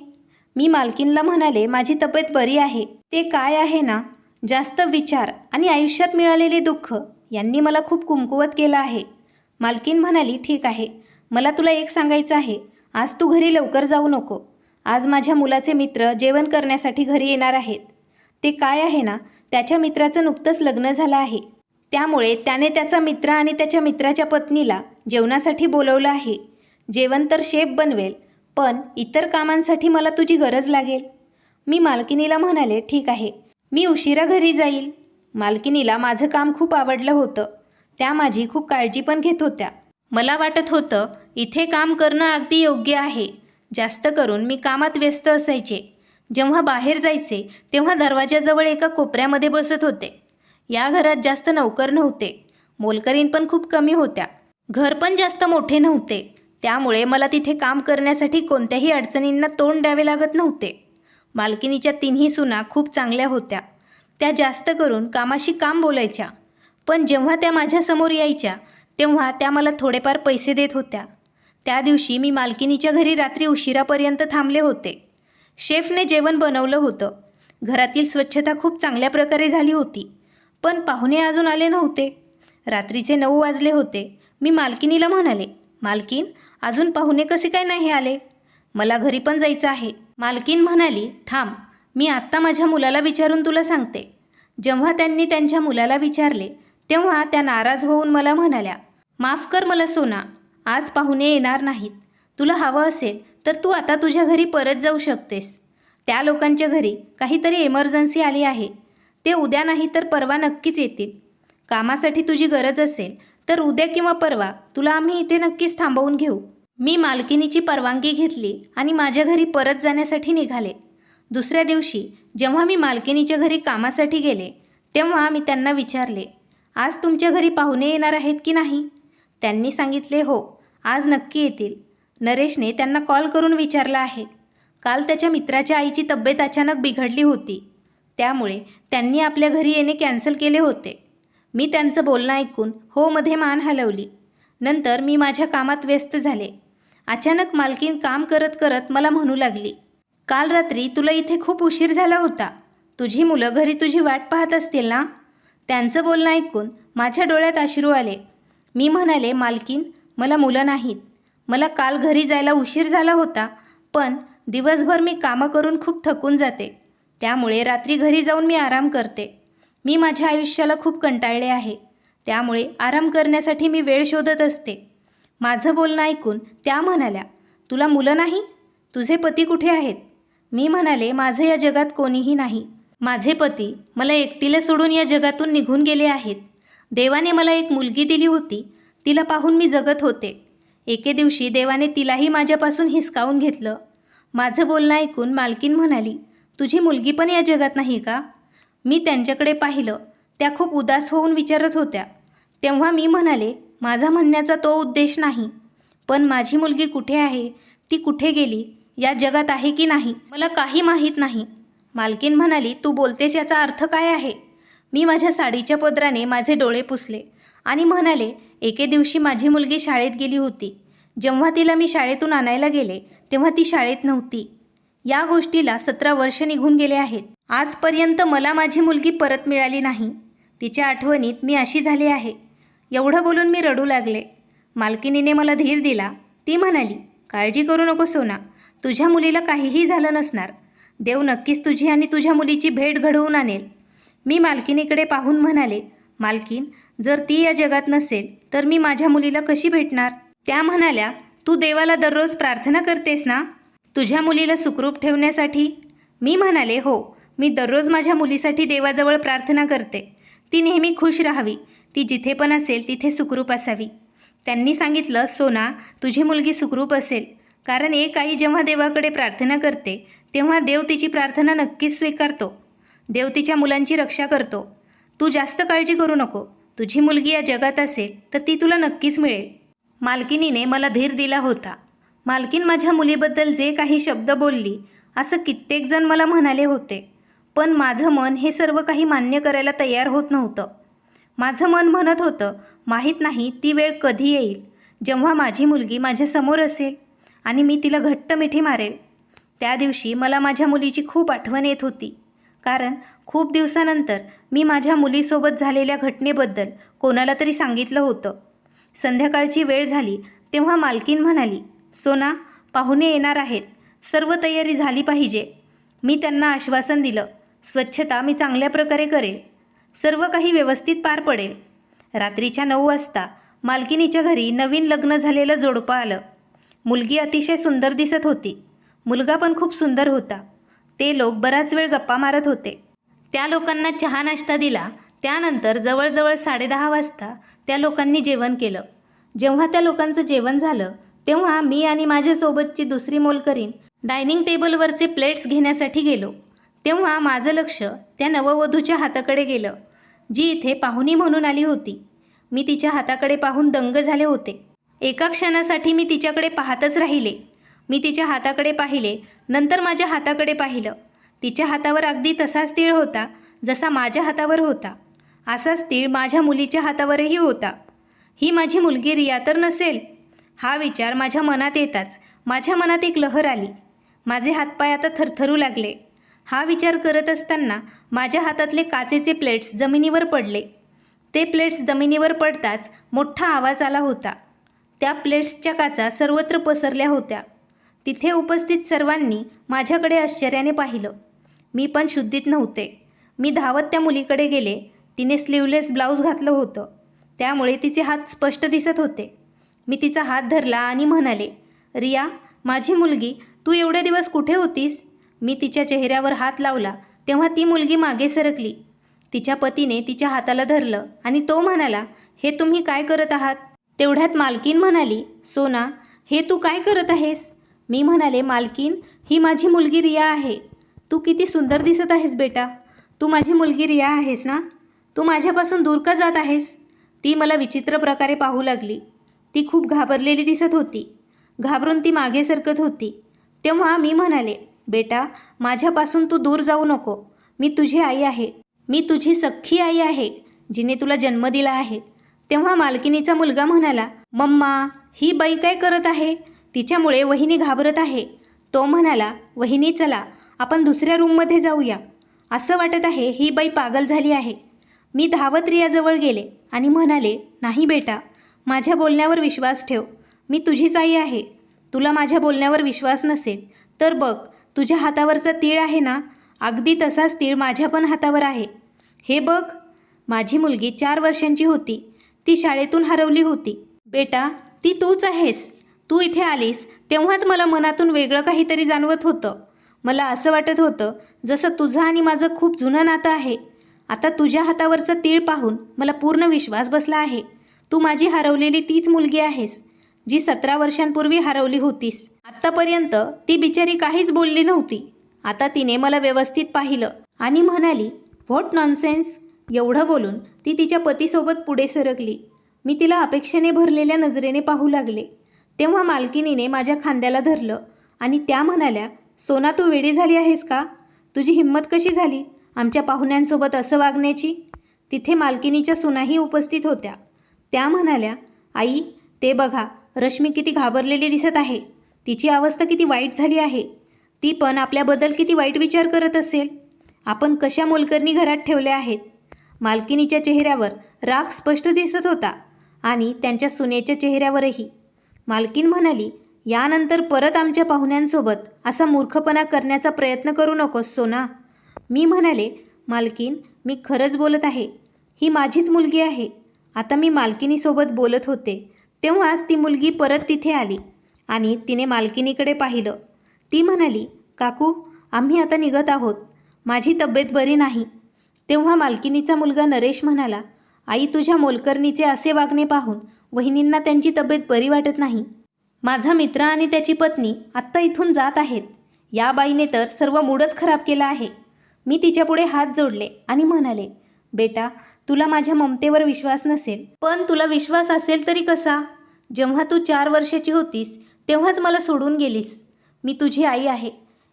मी मालकीणला म्हणाले, माझी तब्येत बरी आहे. ते काय आहे ना, जास्त विचार आणि आयुष्यात मिळालेले दुःख यांनी मला खूप कुमकुवत केलं आहे. मालकीण म्हणाली, ठीक आहे, मला तुला एक सांगायचं आहे. आज तू घरी लवकर जाऊ नको. आज माझ्या मुलाचे मित्र जेवण करण्यासाठी घरी येणार आहेत. ते काय आहे ना, त्याच्या मित्राचं नुकतंच लग्न झालं आहे. त्यामुळे त्याने त्याचा मित्र आणि त्याच्या मित्राच्या पत्नीला जेवणासाठी बोलवलं आहे. जेवण तर शेफ बनवेल, पण इतर कामांसाठी मला तुझी गरज लागेल. मी मालकिनीला म्हणाले, ठीक आहे, मी उशिरा घरी जाईल. मालकिनीला माझं काम खूप आवडलं होतं. त्या माझी खूप काळजी पण घेत होत्या. मला वाटत होतं इथे काम करणं अगदी योग्य आहे. जास्त करून मी कामात व्यस्त असायचे. जेव्हा बाहेर जायचे तेव्हा दरवाजाजवळ एका कोपऱ्यामध्ये बसत होते. या घरात जास्त नौकर नव्हते. मोलकरीण पण खूप कमी होत्या. घर पण जास्त मोठे नव्हते. त्यामुळे मला तिथे काम करण्यासाठी कोणत्याही अडचणींना तोंड द्यावे लागत नव्हते. मालकिनीच्या 3ही सुना खूप चांगल्या होत्या. त्या जास्त करून कामाशी काम बोलायच्या. पण जेव्हा त्या माझ्यासमोर यायच्या तेव्हा त्या मला थोडेफार पैसे देत होत्या. त्या दिवशी मी मालकिनीच्या घरी रात्री उशिरापर्यंत थांबले होते. शेफने जेवण बनवलं होतं. घरातील स्वच्छता खूप चांगल्या प्रकारे झाली होती. पण पाहुणे अजून आले नव्हते. रात्रीचे 9 वाजले होते. मी मालकिनीला म्हणाले, मालकीन, अजून पाहुणे कसे काय नाही आले? मला घरी पण जायचं आहे. मालकीन म्हणाली, थांब, मी आत्ता माझ्या मुलाला विचारून तुला सांगते. जेव्हा त्यांनी त्यांच्या मुलाला विचारले तेव्हा त्या नाराज होऊन मला म्हणाल्या, माफ कर मला सोना, आज पाहुणे येणार नाहीत. तुला हवं असेल तर तू आता तुझ्या घरी परत जाऊ शकतेस. त्या लोकांच्या घरी काहीतरी इमर्जन्सी आली आहे. ते उद्या नाही तर परवा नक्कीच येतील. कामासाठी तुझी गरज असेल तर उद्या किंवा परवा तुला आम्ही इथे नक्कीच थांबवून घेऊ. मी मालकिनीची परवानगी घेतली आणि माझ्या घरी परत जाण्यासाठी निघाले. दुसऱ्या दिवशी जेव्हा मी मालकिनीच्या घरी कामासाठी गेले तेव्हा मी त्यांना विचारले, आज तुमच्या घरी पाहुणे येणार आहेत की नाही? त्यांनी सांगितले, हो, आज नक्की येतील. नरेशने त्यांना कॉल करून विचारलं आहे. काल त्याच्या मित्राच्या आईची तब्येत अचानक बिघडली होती. त्यामुळे त्यांनी आपल्या घरी येणे कॅन्सल केले होते. मी त्यांचं बोलणं ऐकून हो मध्ये मान हलवली. नंतर मी माझ्या कामात व्यस्त झाले. अचानक मालकीण काम करत करत मला म्हणू लागली, काल रात्री तुला इथे खूप उशीर झाला होता. तुझी मुलं घरी तुझी वाट पाहत असतील ना? त्यांचं बोलणं ऐकून माझ्या डोळ्यात अश्रू आले. मी म्हणाले, मालकीण, मला मुलं नाहीत. मला काल घरी जायला उशीर झाला होता, पण दिवसभर मी कामं करून खूप थकून जाते. त्यामुळे रात्री घरी जाऊन मी आराम करते. मी माझ्या आयुष्याला खूप कंटाळले आहे. त्यामुळे आराम करण्यासाठी मी वेळ शोधत असते. माझं बोलणं ऐकून त्या म्हणाल्या, तुला मुलं नाही? तुझे पती कुठे आहेत? मी म्हणाले, माझं या जगात कोणीही नाही. माझे पती मला एकटीला सोडून या जगातून निघून गेले आहेत. देवाने मला एक मुलगी दिली होती. तिला पाहून मी जगत होते. एके दिवशी देवाने तिलाही माझ्यापासून हिसकावून घेतलं. माझं बोलणं ऐकून मालकीण म्हणाली, तुझी मुलगी पण या जगात नाही का? मी त्यांच्याकडे पाहिलं. त्या खूप उदास होऊन विचारत होत्या. तेव्हा मी म्हणाले, माझा म्हणण्याचा तो उद्देश नाही. पण माझी मुलगी कुठे आहे, ती कुठे गेली, या जगात आहे की नाही, मला काही माहीत नाही. मालकीन म्हणाली, तू बोलतेस याचा अर्थ काय आहे? मी माझ्या साडीच्या पदराने माझे डोळे पुसले आणि म्हणाले, एके दिवशी माझी मुलगी शाळेत गेली होती. जेव्हा तिला मी शाळेतून आणायला गेले तेव्हा ती शाळेत नव्हती. या गोष्टीला 17 वर्ष निघून गेले आहेत. आजपर्यंत मला माझी मुलगी परत मिळाली नाही. तिच्या आठवणीत मी अशी झाली आहे. एवढं बोलून मी रडू लागले. मालकिनीने मला धीर दिला. ती म्हणाली, काळजी करू नको सोना, तुझ्या मुलीला काहीही झालं नसणार. देव नक्कीच तुझी आणि तुझ्या मुलीची भेट घडवून आणेल. मी मालकिनीकडे पाहून म्हणाले, मालकीन, जर ती या जगात नसेल तर मी माझ्या मुलीला कशी भेटणार? त्या म्हणाल्या, तू देवाला दररोज प्रार्थना करतेस ना तुझ्या मुलीला सुखरूप ठेवण्यासाठी? मी म्हणाले, हो, मी दररोज माझ्या मुलीसाठी देवाजवळ प्रार्थना करते. ती नेहमी खुश राहावी, ती जिथे पण असेल तिथे सुखरूप असावी. त्यांनी सांगितलं, सोना, तुझी मुलगी सुखरूप असेल, कारण एक आई जेव्हा देवाकडे प्रार्थना करते तेव्हा देव तिची प्रार्थना नक्कीच स्वीकारतो. देव तिच्या मुलांची रक्षा करतो. तू जास्त काळजी करू नको. तुझी मुलगी या जगात असेल तर ती तुला नक्कीच मिळेल. मालकिनीने मला धीर दिला होता. मालकीन माझ्या मुलीबद्दल जे काही शब्द बोलली असं कित्येक जण मला म्हणाले होते, पण माझं मन हे सर्व काही मान्य करायला तयार होत नव्हतं. माझं मन म्हणत होतं, माहीत नाही ती वेळ कधी येईल जेव्हा माझी मुलगी माझ्यासमोर असेल आणि मी तिला घट्ट मिठी मारेल. त्या दिवशी मला माझ्या मुलीची खूप आठवण येत होती, कारण खूप दिवसानंतर मी माझ्या मुलीसोबत झालेल्या घटनेबद्दल कोणाला तरी सांगितलं होतं. संध्याकाळची वेळ झाली तेव्हा मालकीन म्हणाली, सोना, पाहुणे येणार आहेत, सर्व तयारी झाली पाहिजे. मी त्यांना आश्वासन दिलं, स्वच्छता मी चांगल्या प्रकारे करेल, सर्व काही व्यवस्थित पार पडेल. रात्रीच्या 9 वाजता मालकिनीच्या घरी नवीन लग्न झालेलं जोडपं आलं. मुलगी अतिशय सुंदर दिसत होती. मुलगा पण खूप सुंदर होता. ते लोक बराच वेळ गप्पा मारत होते. त्या लोकांना चहा नाश्ता दिला. त्यानंतर जवळजवळ 10:30 वाजता त्या लोकांनी जेवण केलं. जेव्हा त्या लोकांचं जेवण झालं तेव्हा मी आणि माझ्यासोबतची दुसरी मोलकरीण डायनिंग टेबलवरचे प्लेट्स घेण्यासाठी गेलो. तेव्हा माझं लक्ष त्या नववधूच्या हाताकडे गेलं, जी इथे पाहुणी म्हणून आली होती. मी तिच्या हाताकडे पाहून दंग झाले होते. एका क्षणासाठी मी तिच्याकडे पाहतच राहिले. मी तिच्या हाताकडे पाहिले, नंतर माझ्या हाताकडे पाहिलं. तिच्या हातावर अगदी तसाच तीळ होता जसा माझ्या हातावर होता. असाच तीळ माझ्या मुलीच्या हातावरही होता. ही माझी मुलगी रिया तर नसेल? हा विचार माझ्या मनात येताच माझ्या मनात एक लहर आली. माझे हातपाय आता थरथरू लागले. हा विचार करत असताना माझ्या हातातले काचेचे प्लेट्स जमिनीवर पडले. ते प्लेट्स जमिनीवर पडताच मोठा आवाज आला होता. त्या प्लेट्सच्या काचा सर्वत्र पसरल्या होत्या. तिथे उपस्थित सर्वांनी माझ्याकडे आश्चर्याने पाहिलं. मी पण शुद्धीत नव्हते. मी धावत त्या मुलीकडे गेले. तिने स्लीवलेस ब्लाऊज घातलं होतं, त्यामुळे तिचे हात स्पष्ट दिसत होते. मी तिचा हात धरला आणि म्हणाले, रिया, माझी मुलगी, तू एवढे दिवस कुठे होतीस? मी तिच्या चेहऱ्यावर हात लावला तेव्हा ती मुलगी मागे सरकली. तिच्या पतीने तिच्या हाताला धरलं आणि तो म्हणाला, हे तुम्ही काय करत आहात? तेवढ्यात मालकीन म्हणाली, सोना, हे तू काय करत आहेस? मी म्हणाले, मालकीन, ही माझी मुलगी रिया आहे. तू किती सुंदर दिसत आहेस बेटा. तू माझी मुलगी रिया आहेस ना? तू माझ्यापासून दूर का जात आहेस? ती मला विचित्र प्रकारे पाहू लागली. ती खूप घाबरलेली दिसत होती. घाबरून ती मागे सरकत होती. तेव्हा मी म्हणाले, बेटा, माझ्यापासून तू दूर जाऊ नको. मी तुझी आई आहे. मी तुझी सख्खी आई आहे, जिने तुला जन्म दिला आहे. तेव्हा मालकिनीचा मुलगा म्हणाला, मम्मा, ही बाई काय करत आहे? तिच्यामुळे वहिनी घाबरत आहे. तो म्हणाला, वहिनी, चला आपण दुसऱ्या रूममध्ये जाऊया. असं वाटत आहे ही बाई पागल झाली आहे. मी धावत रियाजवळ गेले आणि म्हणाले, नाही बेटा, माझ्या बोलण्यावर विश्वास ठेव. मी तुझीच आई आहे. तुला माझ्या बोलण्यावर विश्वास नसेल तर बघ, तुझ्या हातावरचा तीळ आहे ना, अगदी तसाच तीळ माझ्या पण हातावर आहे. हे बघ. माझी मुलगी 4 वर्षांची होती. ती शाळेतून हरवली होती. बेटा, ती तूच आहेस. तू इथे आलीस तेव्हाच मला मनातून वेगळं काहीतरी जाणवत होतं. मला असं वाटत होतं जसं तुझं आणि माझं खूप जुनं नातं आहे. आता तुझ्या हातावरचं तीळ पाहून मला पूर्ण विश्वास बसला आहे. तू माझी हरवलेली तीच मुलगी आहेस, जी 17 वर्षांपूर्वी हरवली होतीस. आत्तापर्यंत ती बिचारी काहीच बोलली नव्हती. आता तिने मला व्यवस्थित पाहिलं आणि म्हणाली, व्हॉट नॉनसेन्स. एवढं बोलून ती तिच्या पतीसोबत पुढे सरकली. मी तिला अपेक्षेने भरलेल्या नजरेने पाहू लागले. तेव्हा मालकिनीने माझ्या खांद्याला धरलं आणि त्या म्हणाल्या, सोना तू वेडी झाली आहेस का? तुझी हिंमत कशी झाली आमच्या पाहुण्यांसोबत असं वागण्याची? तिथे मालकिनीच्या सुनाही उपस्थित होत्या. त्या म्हणाल्या, आई ते बघा, रश्मी किती घाबरलेली दिसत आहे. तिची अवस्था किती वाईट झाली आहे. ती पण आपल्याबद्दल किती वाईट विचार करत असेल. आपण कशा मोलकरणी घरात ठेवल्या आहेत. मालकिनीच्या चेहऱ्यावर राग स्पष्ट दिसत होता आणि त्यांच्या सुनेच्या चेहऱ्यावरही. मालकीन म्हणाली, यानंतर परत आमच्या पाहुण्यांसोबत असा मूर्खपणा करण्याचा प्रयत्न करू नकोस सोना. मी म्हणाले, मालकीन मी खरंच बोलत आहे. ही माझीच मुलगी आहे. आता मी मालकिनीसोबत बोलत होते तेव्हाच ती मुलगी परत तिथे आली आणि तिने मालकिनीकडे पाहिलं. ती म्हणाली, काकू आम्ही आता निघत आहोत. माझी तब्येत बरी नाही. तेव्हा मालकिनीचा मुलगा नरेश म्हणाला, आई तुझ्या मोलकरणीचे असे वागणे पाहून वहिनींना त्यांची तब्येत बरी वाटत नाही. माझा मित्र आणि त्याची पत्नी आत्ता इथून जात आहेत. या बाईने तर सर्व मूडच खराब केला आहे. मी तिच्यापुढे हात जोडले आणि म्हणाले, बेटा तुला माझ्या ममतेवर विश्वास नसेल, पण तुला विश्वास असेल तरी कसा? जेव्हा तू 4 वर्षाची होतीस तेव्हाच मला सोडून गेलीस. मी तुझी आई आहे.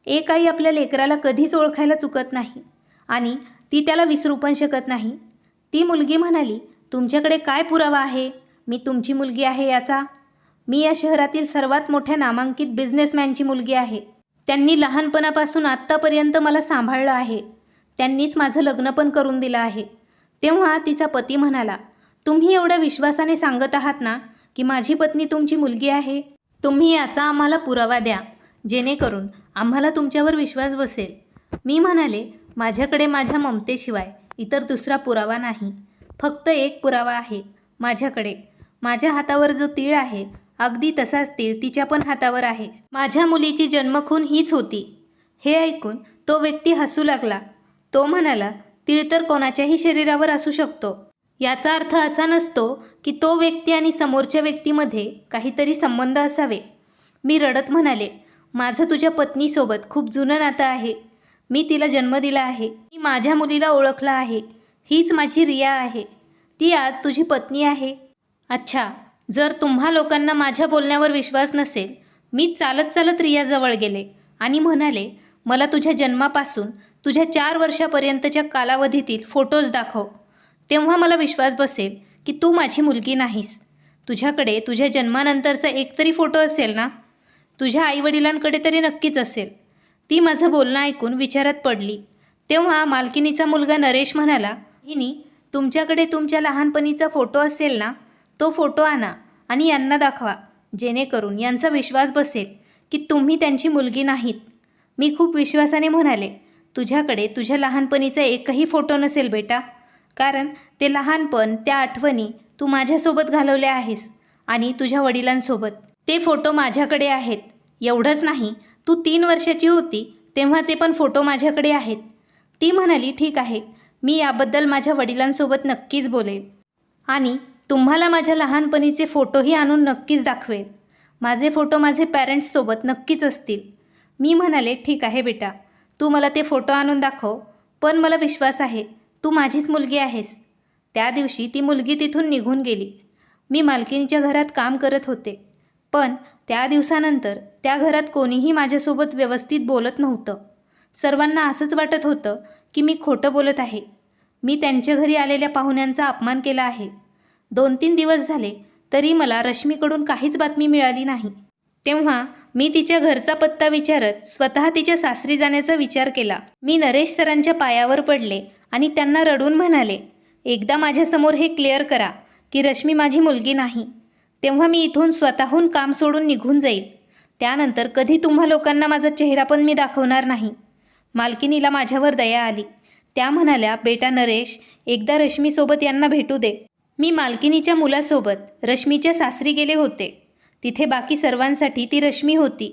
एक आई आपल्या लेकराला कधीच ओळखायला चुकत नाही आणि ती त्याला विसरू पण शकत नाही. ती मुलगी म्हणाली, तुमच्याकडे काय पुरावा आहे मी तुमची मुलगी आहे याचा? मी या शहरातील सर्वात मोठ्या नामांकित बिझनेसमॅनची मुलगी आहे. त्यांनी लहानपणापासून आत्तापर्यंत मला सांभाळलं आहे. त्यांनीच माझं लग्न पण करून दिलं आहे. तेव्हा तिचा पती म्हणाला, तुम्ही एवढ्या विश्वासाने सांगत आहात ना की माझी पत्नी तुमची मुलगी आहे? तुम्ही याचा आम्हाला पुरावा द्या, जेणेकरून आम्हाला तुमच्यावर विश्वास बसेल. मी म्हणाले, माझ्याकडे माझ्या ममतेशिवाय इतर दुसरा पुरावा नाही. फक्त एक पुरावा आहे माझ्याकडे. माझ्या हातावर जो तीळ आहे अगदी तसाच तीळ तिच्या पण हातावर आहे. माझ्या मुलीची जन्मखून हीच होती. हे ऐकून तो व्यक्ती हसू लागला. तो म्हणाला, तीळ तर कोणाच्याही शरीरावर असू शकतो. याचा अर्थ असा नसतो की तो व्यक्ती आणि समोरच्या व्यक्तीमध्ये काहीतरी संबंध असावे. मी रडत म्हणाले, माझं तुझ्या पत्नीसोबत खूप जुनं नातं आहे. मी तिला जन्म दिला आहे. मी माझ्या मुलीला ओळखलं आहे. हीच माझी रिया आहे. ती आज तुझी पत्नी आहे. अच्छा, जर तुम्हा लोकांना माझ्या बोलण्यावर विश्वास नसेल, मी चालत चालत रियाजवळ गेले आणि म्हणाले, मला तुझ्या जन्मापासून तुझ्या 4 वर्षापर्यंतच्या कालावधीतील फोटोज दाखव. तेव्हा मला विश्वास बसेल की तू माझी मुलगी नाहीस. तुझ्याकडे तुझ्या जन्मानंतरचा एक तरी फोटो असेल ना? तुझ्या आईवडिलांकडे तरी नक्कीच असेल. ती माझं बोलणं ऐकून विचारात पडली. तेव्हा मालकिनीचा मुलगा नरेश म्हणाला, हिनी तुमच्याकडे तुमच्या लहानपणीचा फोटो असेल ना, तो फोटो आणा आणि यांना दाखवा, जेणेकरून यांचा विश्वास बसेल की तुम्ही त्यांची मुलगी नाहीत. मी खूप विश्वासाने म्हणाले, तुझ्याकडे तुझ्या लहानपणीचा एकही फोटो नसेल बेटा, कारण ते लहानपण, त्या आठवणी तू माझ्यासोबत घालवल्या आहेस आणि तुझ्या वडिलांसोबत. ते फोटो माझ्याकडे आहेत. एवढंच नाही, तू 3 वर्षाची होती तेव्हाचे पण फोटो माझ्याकडे आहेत. ती म्हणाली, ठीक आहे, मी याबद्दल माझ्या वडिलांसोबत नक्कीच बोलेल आणि तुम्हाला माझ्या लहानपणीचे फोटोही आणून नक्कीच दाखवेल. माझे फोटो माझे पॅरेंट्ससोबत नक्कीच असतील. मी म्हणाले, ठीक आहे बेटा, तू मला ते फोटो आणून दाखव, पण मला विश्वास आहे तू माझीच मुलगी आहेस. त्या दिवशी ती मुलगी तिथून निघून गेली. मी मालकिनीच्या घरात काम करत होते, पण त्या दिवसानंतर त्या घरात कोणीही माझ्यासोबत व्यवस्थित बोलत नव्हतं. सर्वांना असंच वाटत होतं की मी खोटं बोलत आहे. मी त्यांच्या घरी आलेल्या पाहुण्यांचा अपमान केला आहे. 2-3 दिवस झाले तरी मला रश्मीकडून काहीच बातमी मिळाली नाही. तेव्हा मी तिच्या घरचा पत्ता विचारत स्वतः तिच्या सासरी जाण्याचा विचार केला. मी नरेश सरांच्या पायावर पडले आणि त्यांना रडून म्हणाले, एकदा माझ्यासमोर हे क्लिअर करा की रश्मी माझी मुलगी नाही. तेव्हा मी इथून स्वतःहून काम सोडून निघून जाईल. त्यानंतर कधी तुम्हा लोकांना माझा चेहरा पण मी दाखवणार नाही. मालकिनीला माझ्यावर दया आली. त्या म्हणाल्या, बेटा नरेश, एकदा रश्मीसोबत यांना भेटू दे. मी मालकिनीच्या मुलासोबत रश्मीच्या सासरी गेले होते. तिथे बाकी सर्वांसाठी ती रश्मी होती,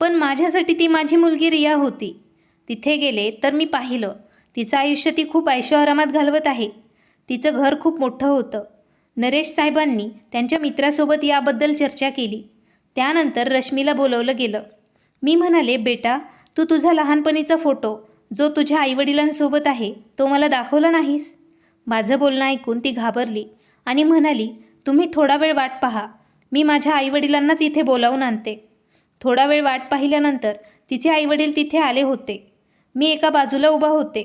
पण माझ्यासाठी ती माझी मुलगी रिया होती. तिथे गेले तर मी पाहिलं, तिचं आयुष्य ती खूप ऐशोआरामात घालवत आहे. तिचं घर खूप मोठं होतं. नरेश साहेबांनी त्यांच्या मित्रासोबत याबद्दल चर्चा केली. त्यानंतर रश्मीला बोलवलं गेलं. मी म्हणाले, बेटा तू तुझा लहानपणीचा फोटो जो तुझ्या आईवडिलांसोबत आहे तो मला दाखवला नाहीस. माझं बोलणं ऐकून ती घाबरली आणि म्हणाली, तुम्ही थोडा वेळ वाट पहा, मी माझ्या आईवडिलांनाच इथे बोलावून आणते. थोडा वेळ वाट पाहिल्यानंतर तिचे आईवडील तिथे आले होते. मी एका बाजूला उभा होते.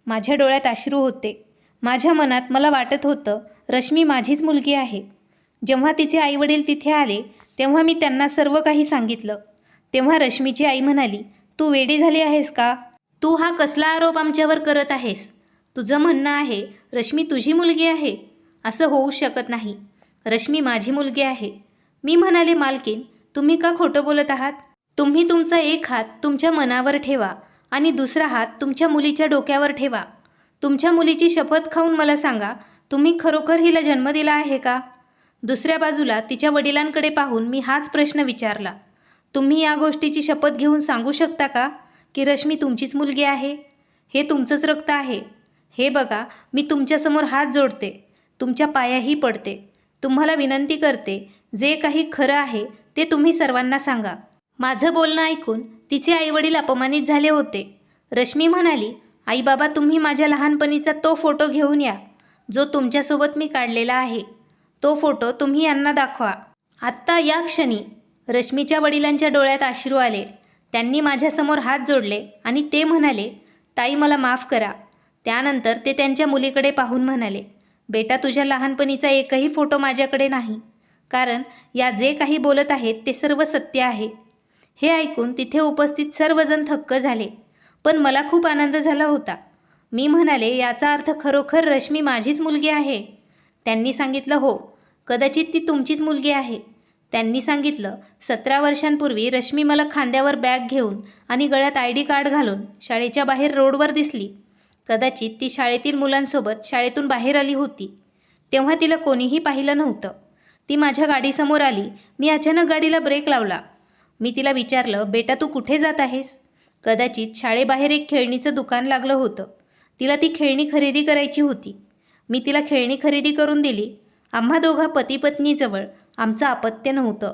माझ्या डोळ्यात अश्रू होते. माझ्या मनात मला वाटत होतं रश्मी माझीच मुलगी आहे. जेव्हा तिचे आईवडील तिथे आले तेव्हा मी त्यांना सर्व काही सांगितलं. तेव्हा रश्मीची आई म्हणाली, तू वेडी झाली आहेस का? तू हा कसला आरोप आमच्यावर करत आहेस? तुझं म्हणणं आहे रश्मी तुझी मुलगी आहे? असं होऊ शकत नाही. रश्मी माझी मुलगी आहे. मी म्हणाले, मालकीन तुम्ही का खोटं बोलत आहात? तुम्ही तुमचा एक हात तुमच्या मनावर ठेवा आणि दुसरा हात तुमच्या मुलीच्या डोक्यावर ठेवा. तुमच्या मुलीची शपथ खाऊन मला सांगा, तुम्ही खरोखर हिला जन्म दिला आहे का? दुसऱ्या बाजूला तिच्या वडिलांकडे पाहून मी हाच प्रश्न विचारला. तुम्ही या गोष्टीची शपथ घेऊन सांगू शकता का की रश्मी तुमचीच मुलगी आहे? हे तुमचंच रक्त आहे. हे बघा, मी तुमच्यासमोर हात जोडते, तुमच्या पायाही पडते. तुम्हाला विनंती करते, जे काही खरं आहे ते तुम्ही सर्वांना सांगा. माझं बोलणं ऐकून तिचे आईवडील अपमानित झाले होते. रश्मी म्हणाली, आई बाबा तुम्ही माझ्या लहानपणीचा तो फोटो घेऊन या जो तुमच्यासोबत मी काढलेला आहे. तो फोटो तुम्ही यांना दाखवा. आत्ता या क्षणी रश्मीच्या वडिलांच्या डोळ्यात अश्रू आले. त्यांनी माझ्यासमोर हात जोडले आणि ते म्हणाले, ताई मला माफ करा. त्यानंतर ते त्यांच्या मुलीकडे पाहून म्हणाले, बेटा तुझ्या लहानपणीचा एकही फोटो माझ्याकडे नाही, कारण या जे काही बोलत आहेत ते सर्व सत्य आहे. हे ऐकून तिथे उपस्थित सर्वजण थक्क झाले. पण मला खूप आनंद झाला होता. मी म्हणाले, याचा अर्थ खरोखर रश्मी माझीच मुलगी आहे? त्यांनी सांगितलं, हो, कदाचित ती तुमचीच मुलगी आहे. त्यांनी सांगितलं, 17 वर्षांपूर्वी रश्मी मला खांद्यावर बॅग घेऊन आणि गळ्यात ID कार्ड घालून शाळेच्या बाहेर रोडवर दिसली. कदाचित ती शाळेतील मुलांसोबत शाळेतून बाहेर आली होती. तेव्हा तिला कोणीही पाहिलं नव्हतं. ती माझ्या गाडीसमोर आली. मी अचानक गाडीला ब्रेक लावला. मी तिला विचारलं, बेटा तू कुठे जात आहेस? कदाचित शाळेबाहेर एक खेळणीचं दुकान लागलं होतं. तिला ती खेळणी खरेदी करायची होती. मी तिला खेळणी खरेदी करून दिली. आम्हा दोघा पती पत्नीजवळ आमचं अपत्य नव्हतं.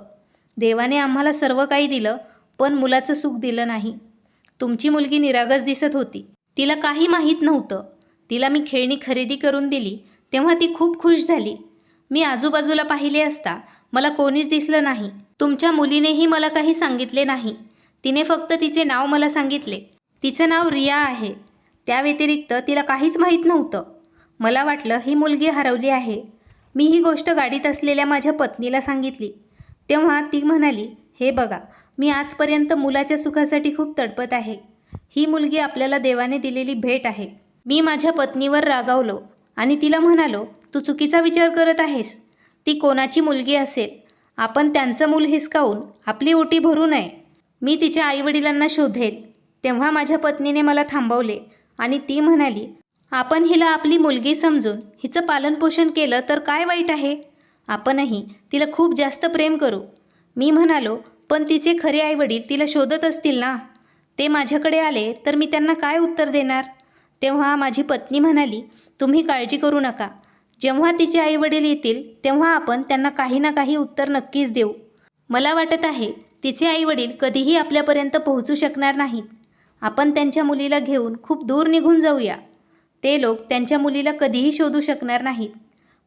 देवाने आम्हाला सर्व काही दिलं, पण मुलाचं सुख दिलं नाही. तुमची मुलगी निरागस दिसत होती. तिला काही माहीत नव्हतं. तिला मी खेळणी खरेदी करून दिली तेव्हा ती खूप खुश झाली. मी आजूबाजूला पाहिले असता मला कोणीच दिसलं नाही. तुमच्या मुलीनेही मला काही सांगितले नाही. तिने फक्त तिचे नाव मला सांगितले. तिचं नाव रिया आहे. त्या व्यतिरिक्त तिला काहीच माहीत नव्हतं. मला वाटलं ही मुलगी हरवली आहे. मी ही गोष्ट गाडीत असलेल्या माझ्या पत्नीला सांगितली. तेव्हा ती म्हणाली, हे बघा, मी आजपर्यंत मुलाच्या सुखासाठी खूप तडपत आहे. ही मुलगी आपल्याला देवाने दिलेली भेट आहे. मी माझ्या पत्नीवर रागावलो आणि तिला म्हणालो, तू चुकीचा विचार करत आहेस. ती कोणाची मुलगी असेल, आपण त्यांचं मूल हिसकावून आपली ओटी भरू नये. मी तिच्या आईवडिलांना शोधेल. तेव्हा माझ्या पत्नीने मला थांबवले आणि ती म्हणाली, आपण हिला आपली मुलगी समजून हिचं पालनपोषण केलं तर काय वाईट आहे? आपणही तिला खूप जास्त प्रेम करू. मी म्हणालो, पण तिचे खरे आईवडील तिला शोधत असतील ना? ते माझ्याकडे आले तर मी त्यांना काय उत्तर देणार? तेव्हा माझी पत्नी म्हणाली, तुम्ही काळजी करू नका. जेव्हा तिचे आईवडील येतील तेव्हा आपण त्यांना काही ना काही उत्तर नक्कीच देऊ. मला वाटत आहे तिचे आईवडील कधीही आपल्यापर्यंत पोहोचू शकणार नाहीत. आपण त्यांच्या मुलीला घेऊन खूप दूर निघून जाऊया. ते लोक त्यांच्या मुलीला कधीही शोधू शकणार नाहीत.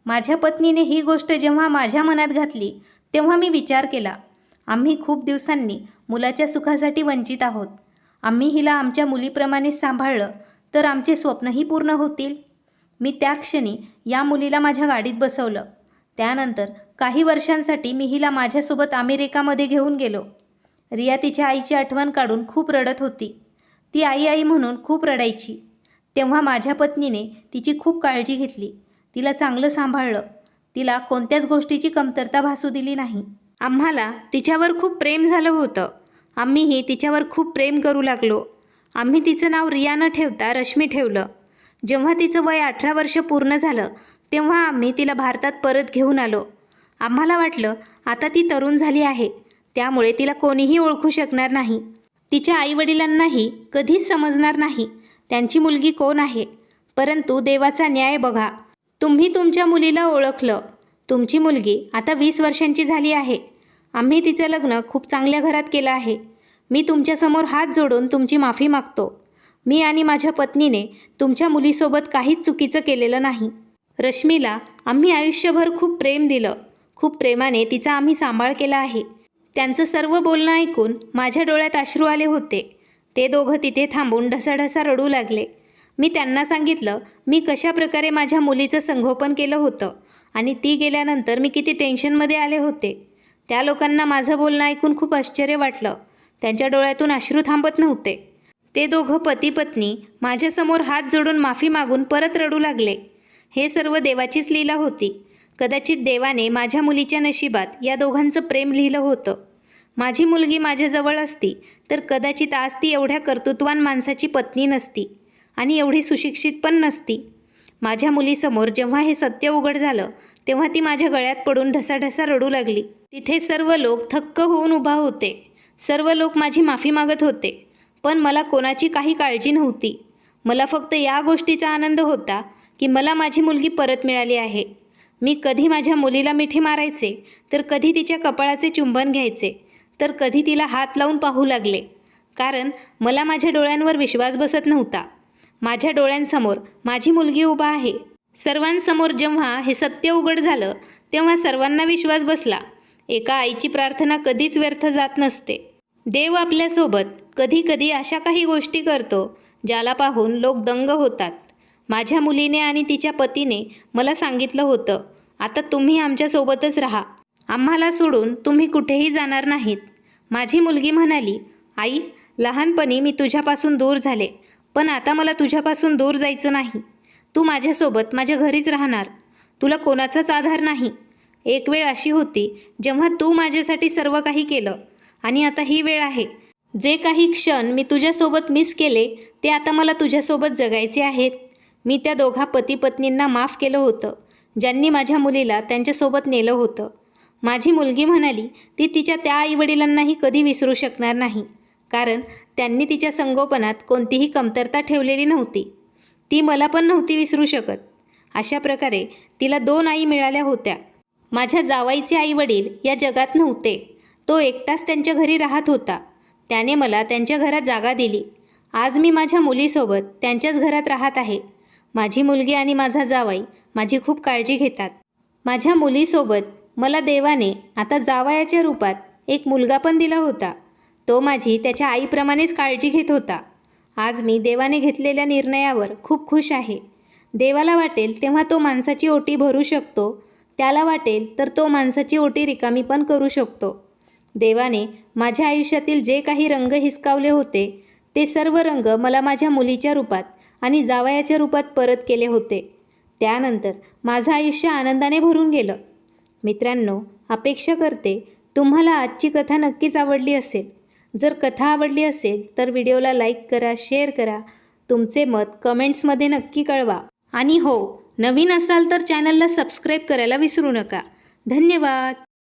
माझ्या पत्नीने ही गोष्ट जेव्हा माझ्या मनात घातली तेव्हा मी विचार केला, आम्ही खूप दिवसांनी मुलाच्या सुखासाठी वंचित आहोत. आम्ही हिला आमच्या मुलीप्रमाणे सांभाळलं तर आमचे स्वप्नही पूर्ण होतील. मी त्या क्षणी या मुलीला माझ्या गाडीत बसवलं. त्यानंतर काही वर्षांसाठी मी हिला माझ्यासोबत अमेरिकामध्ये घेऊन गेलो. रिया तिच्या आईची आठवण काढून खूप रडत होती. ती आई आई म्हणून खूप रडायची. तेव्हा माझ्या पत्नीने तिची खूप काळजी घेतली. तिला चांगलं सांभाळलं. तिला कोणत्याच गोष्टीची कमतरता भासू दिली नाही. आम्हाला तिच्यावर खूप प्रेम झालं होतं. आम्हीही तिच्यावर खूप प्रेम करू लागलो. आम्ही तिचं नाव रिया न ठेवता रश्मी ठेवलं. जेव्हा तिचं वय 18 वर्ष पूर्ण झालं तेव्हा आम्ही तिला भारतात परत घेऊन आलो. आम्हाला वाटलं आता ती तरुण झाली आहे, त्यामुळे तिला कोणीही ओळखू शकणार नाही. तिच्या आईवडिलांनाही कधीच समजणार नाही त्यांची मुलगी कोण आहे. परंतु देवाचा न्याय बघा, तुम्ही तुमच्या मुलीला ओळखलं. तुमची मुलगी आता 20 वर्षांची झाली आहे. आम्ही तिचं लग्न खूप चांगल्या घरात केलं आहे. मी तुमच्यासमोर हात जोडून तुमची माफी मागतो. मी आणि माझ्या पत्नीने तुमच्या मुलीसोबत काहीच चुकीचं केलेलं नाही. रश्मीला आम्ही आयुष्यभर खूप प्रेम दिलं, खूप प्रेमाने तिचा आम्ही सांभाळ केला आहे. त्यांचं सर्व बोलणं ऐकून माझ्या डोळ्यात अश्रू आले होते. ते दोघं तिथे थांबून ढसाढसा रडू लागले. मी त्यांना सांगितलं मी कशा प्रकारे माझ्या मुलीचं संगोपन केलं होतं आणि ती गेल्यानंतर मी किती टेन्शनमध्ये आले होते. त्या लोकांना माझं बोलणं ऐकून खूप आश्चर्य वाटलं. त्यांच्या डोळ्यातून अश्रू थांबत नव्हते. ते दोघं पती पत्नी माझ्यासमोर हात जोडून माफी मागून परत रडू लागले. हे सर्व देवाचीच लीला होती. कदाचित देवाने माझ्या मुलीच्या नशिबात या दोघांचं प्रेम लिहिलं होतं. माझी मुलगी माझ्याजवळ असती तर कदाचित आज ती एवढ्या कर्तृत्वान माणसाची पत्नी नसती आणि एवढी सुशिक्षित पण नसती. माझ्या मुलीसमोर जेव्हा हे सत्य उघड झालं तेव्हा ती माझ्या गळ्यात पडून ढसाढसा रडू लागली. तिथे सर्व लोक थक्क होऊन उभा होते. सर्व लोक माझी माफी मागत होते. पण मला कोणाची काही काळजी नव्हती. मला फक्त या गोष्टीचा आनंद होता की मला माझी मुलगी परत मिळाली आहे. मी कधी माझ्या मुलीला मिठी मारायचे तर कधी तिच्या कपाळाचे चुंबन घ्यायचे तर कधी तिला हात लावून पाहू लागले. कारण मला माझ्या डोळ्यांवर विश्वास बसत नव्हता. माझ्या डोळ्यांसमोर माझी मुलगी उभा आहे. सर्वांसमोर जेव्हा हे सत्य उघड झालं तेव्हा सर्वांना विश्वास बसला. एका आईची प्रार्थना कधीच व्यर्थ जात नसते. देव आपल्यासोबत कधी कधी अशा काही गोष्टी करतो ज्याला पाहून लोक दंग होतात. माझ्या मुलीने आणि तिच्या पतीने मला सांगितलं होतं आता तुम्ही आमच्यासोबतच राहा. आम्हाला सोडून तुम्ही कुठेही जाणार नाहीत. माझी मुलगी म्हणाली आई लहानपणी मी तुझ्यापासून दूर झाले पण आता मला तुझ्यापासून दूर जायचं नाही. तू माझ्यासोबत माझ्या घरीच राहणार. तुला कोणाचाच आधार नाही. एक वेळ अशी होती जेव्हा तू माझ्यासाठी सर्व काही केलं आणि आता ही वेळ आहे. जे काही क्षण मी तुझ्यासोबत मिस केले ते आता मला तुझ्यासोबत जगायचे आहेत. मी त्या दोघा पती पत्नींना माफ केलं होतं ज्यांनी माझ्या मुलीला त्यांच्यासोबत नेलं होतं. माझी मुलगी म्हणाली ती तिच्या त्या आईवडिलांनाही कधी विसरू शकणार नाही कारण त्यांनी तिच्या संगोपनात कोणतीही कमतरता ठेवलेली नव्हती. ती मला पण नव्हती विसरू शकत. अशा प्रकारे तिला 2 आई मिळाल्या होत्या. माझ्या जावाईचे आईवडील या जगात नव्हते. तो एकटाच त्यांच्या घरी राहत होता. त्याने मला त्यांच्या घरात जागा दिली. आज मी माझ्या मुलीसोबत त्यांच्याच घरात राहत आहे. माझी मुलगी आणि माझा जावाई माझी खूप काळजी घेतात. माझ्या मुलीसोबत मला देवाने आता जावयाच्या रूपात एक मुलगा पण दिला होता. तो माझी त्याच्या आईप्रमाणेच काळजी घेत होता. आज मी देवाने घेतलेल्या निर्णयावर खूप खुश आहे. देवाला वाटेल तेव्हा तो माणसाची ओटी भरू शकतो. त्याला वाटेल तर तो माणसाची ओटी रिकामी पण करू शकतो. देवाने माझ्या आयुष्यातील जे काही रंग हिसकावले होते ते सर्व रंग मला माझ्या मुलीच्या रूपात आणि जावयाच्या रूपात परत केले होते. त्यानंतर माझं आयुष्य आनंदाने भरून गेलं. मित्रांनो, अपेक्षा करते तुम्हाला आजची कथा नक्कीच आवडली असेल. जर कथा आवडली असेल तर व्हिडिओला लाईक करा, शेअर करा. तुमचे मत कमेंट्समध्ये नक्की कळवा. आणि हो, नवीन असाल तर चॅनलला सबस्क्राईब करायला विसरू नका. धन्यवाद.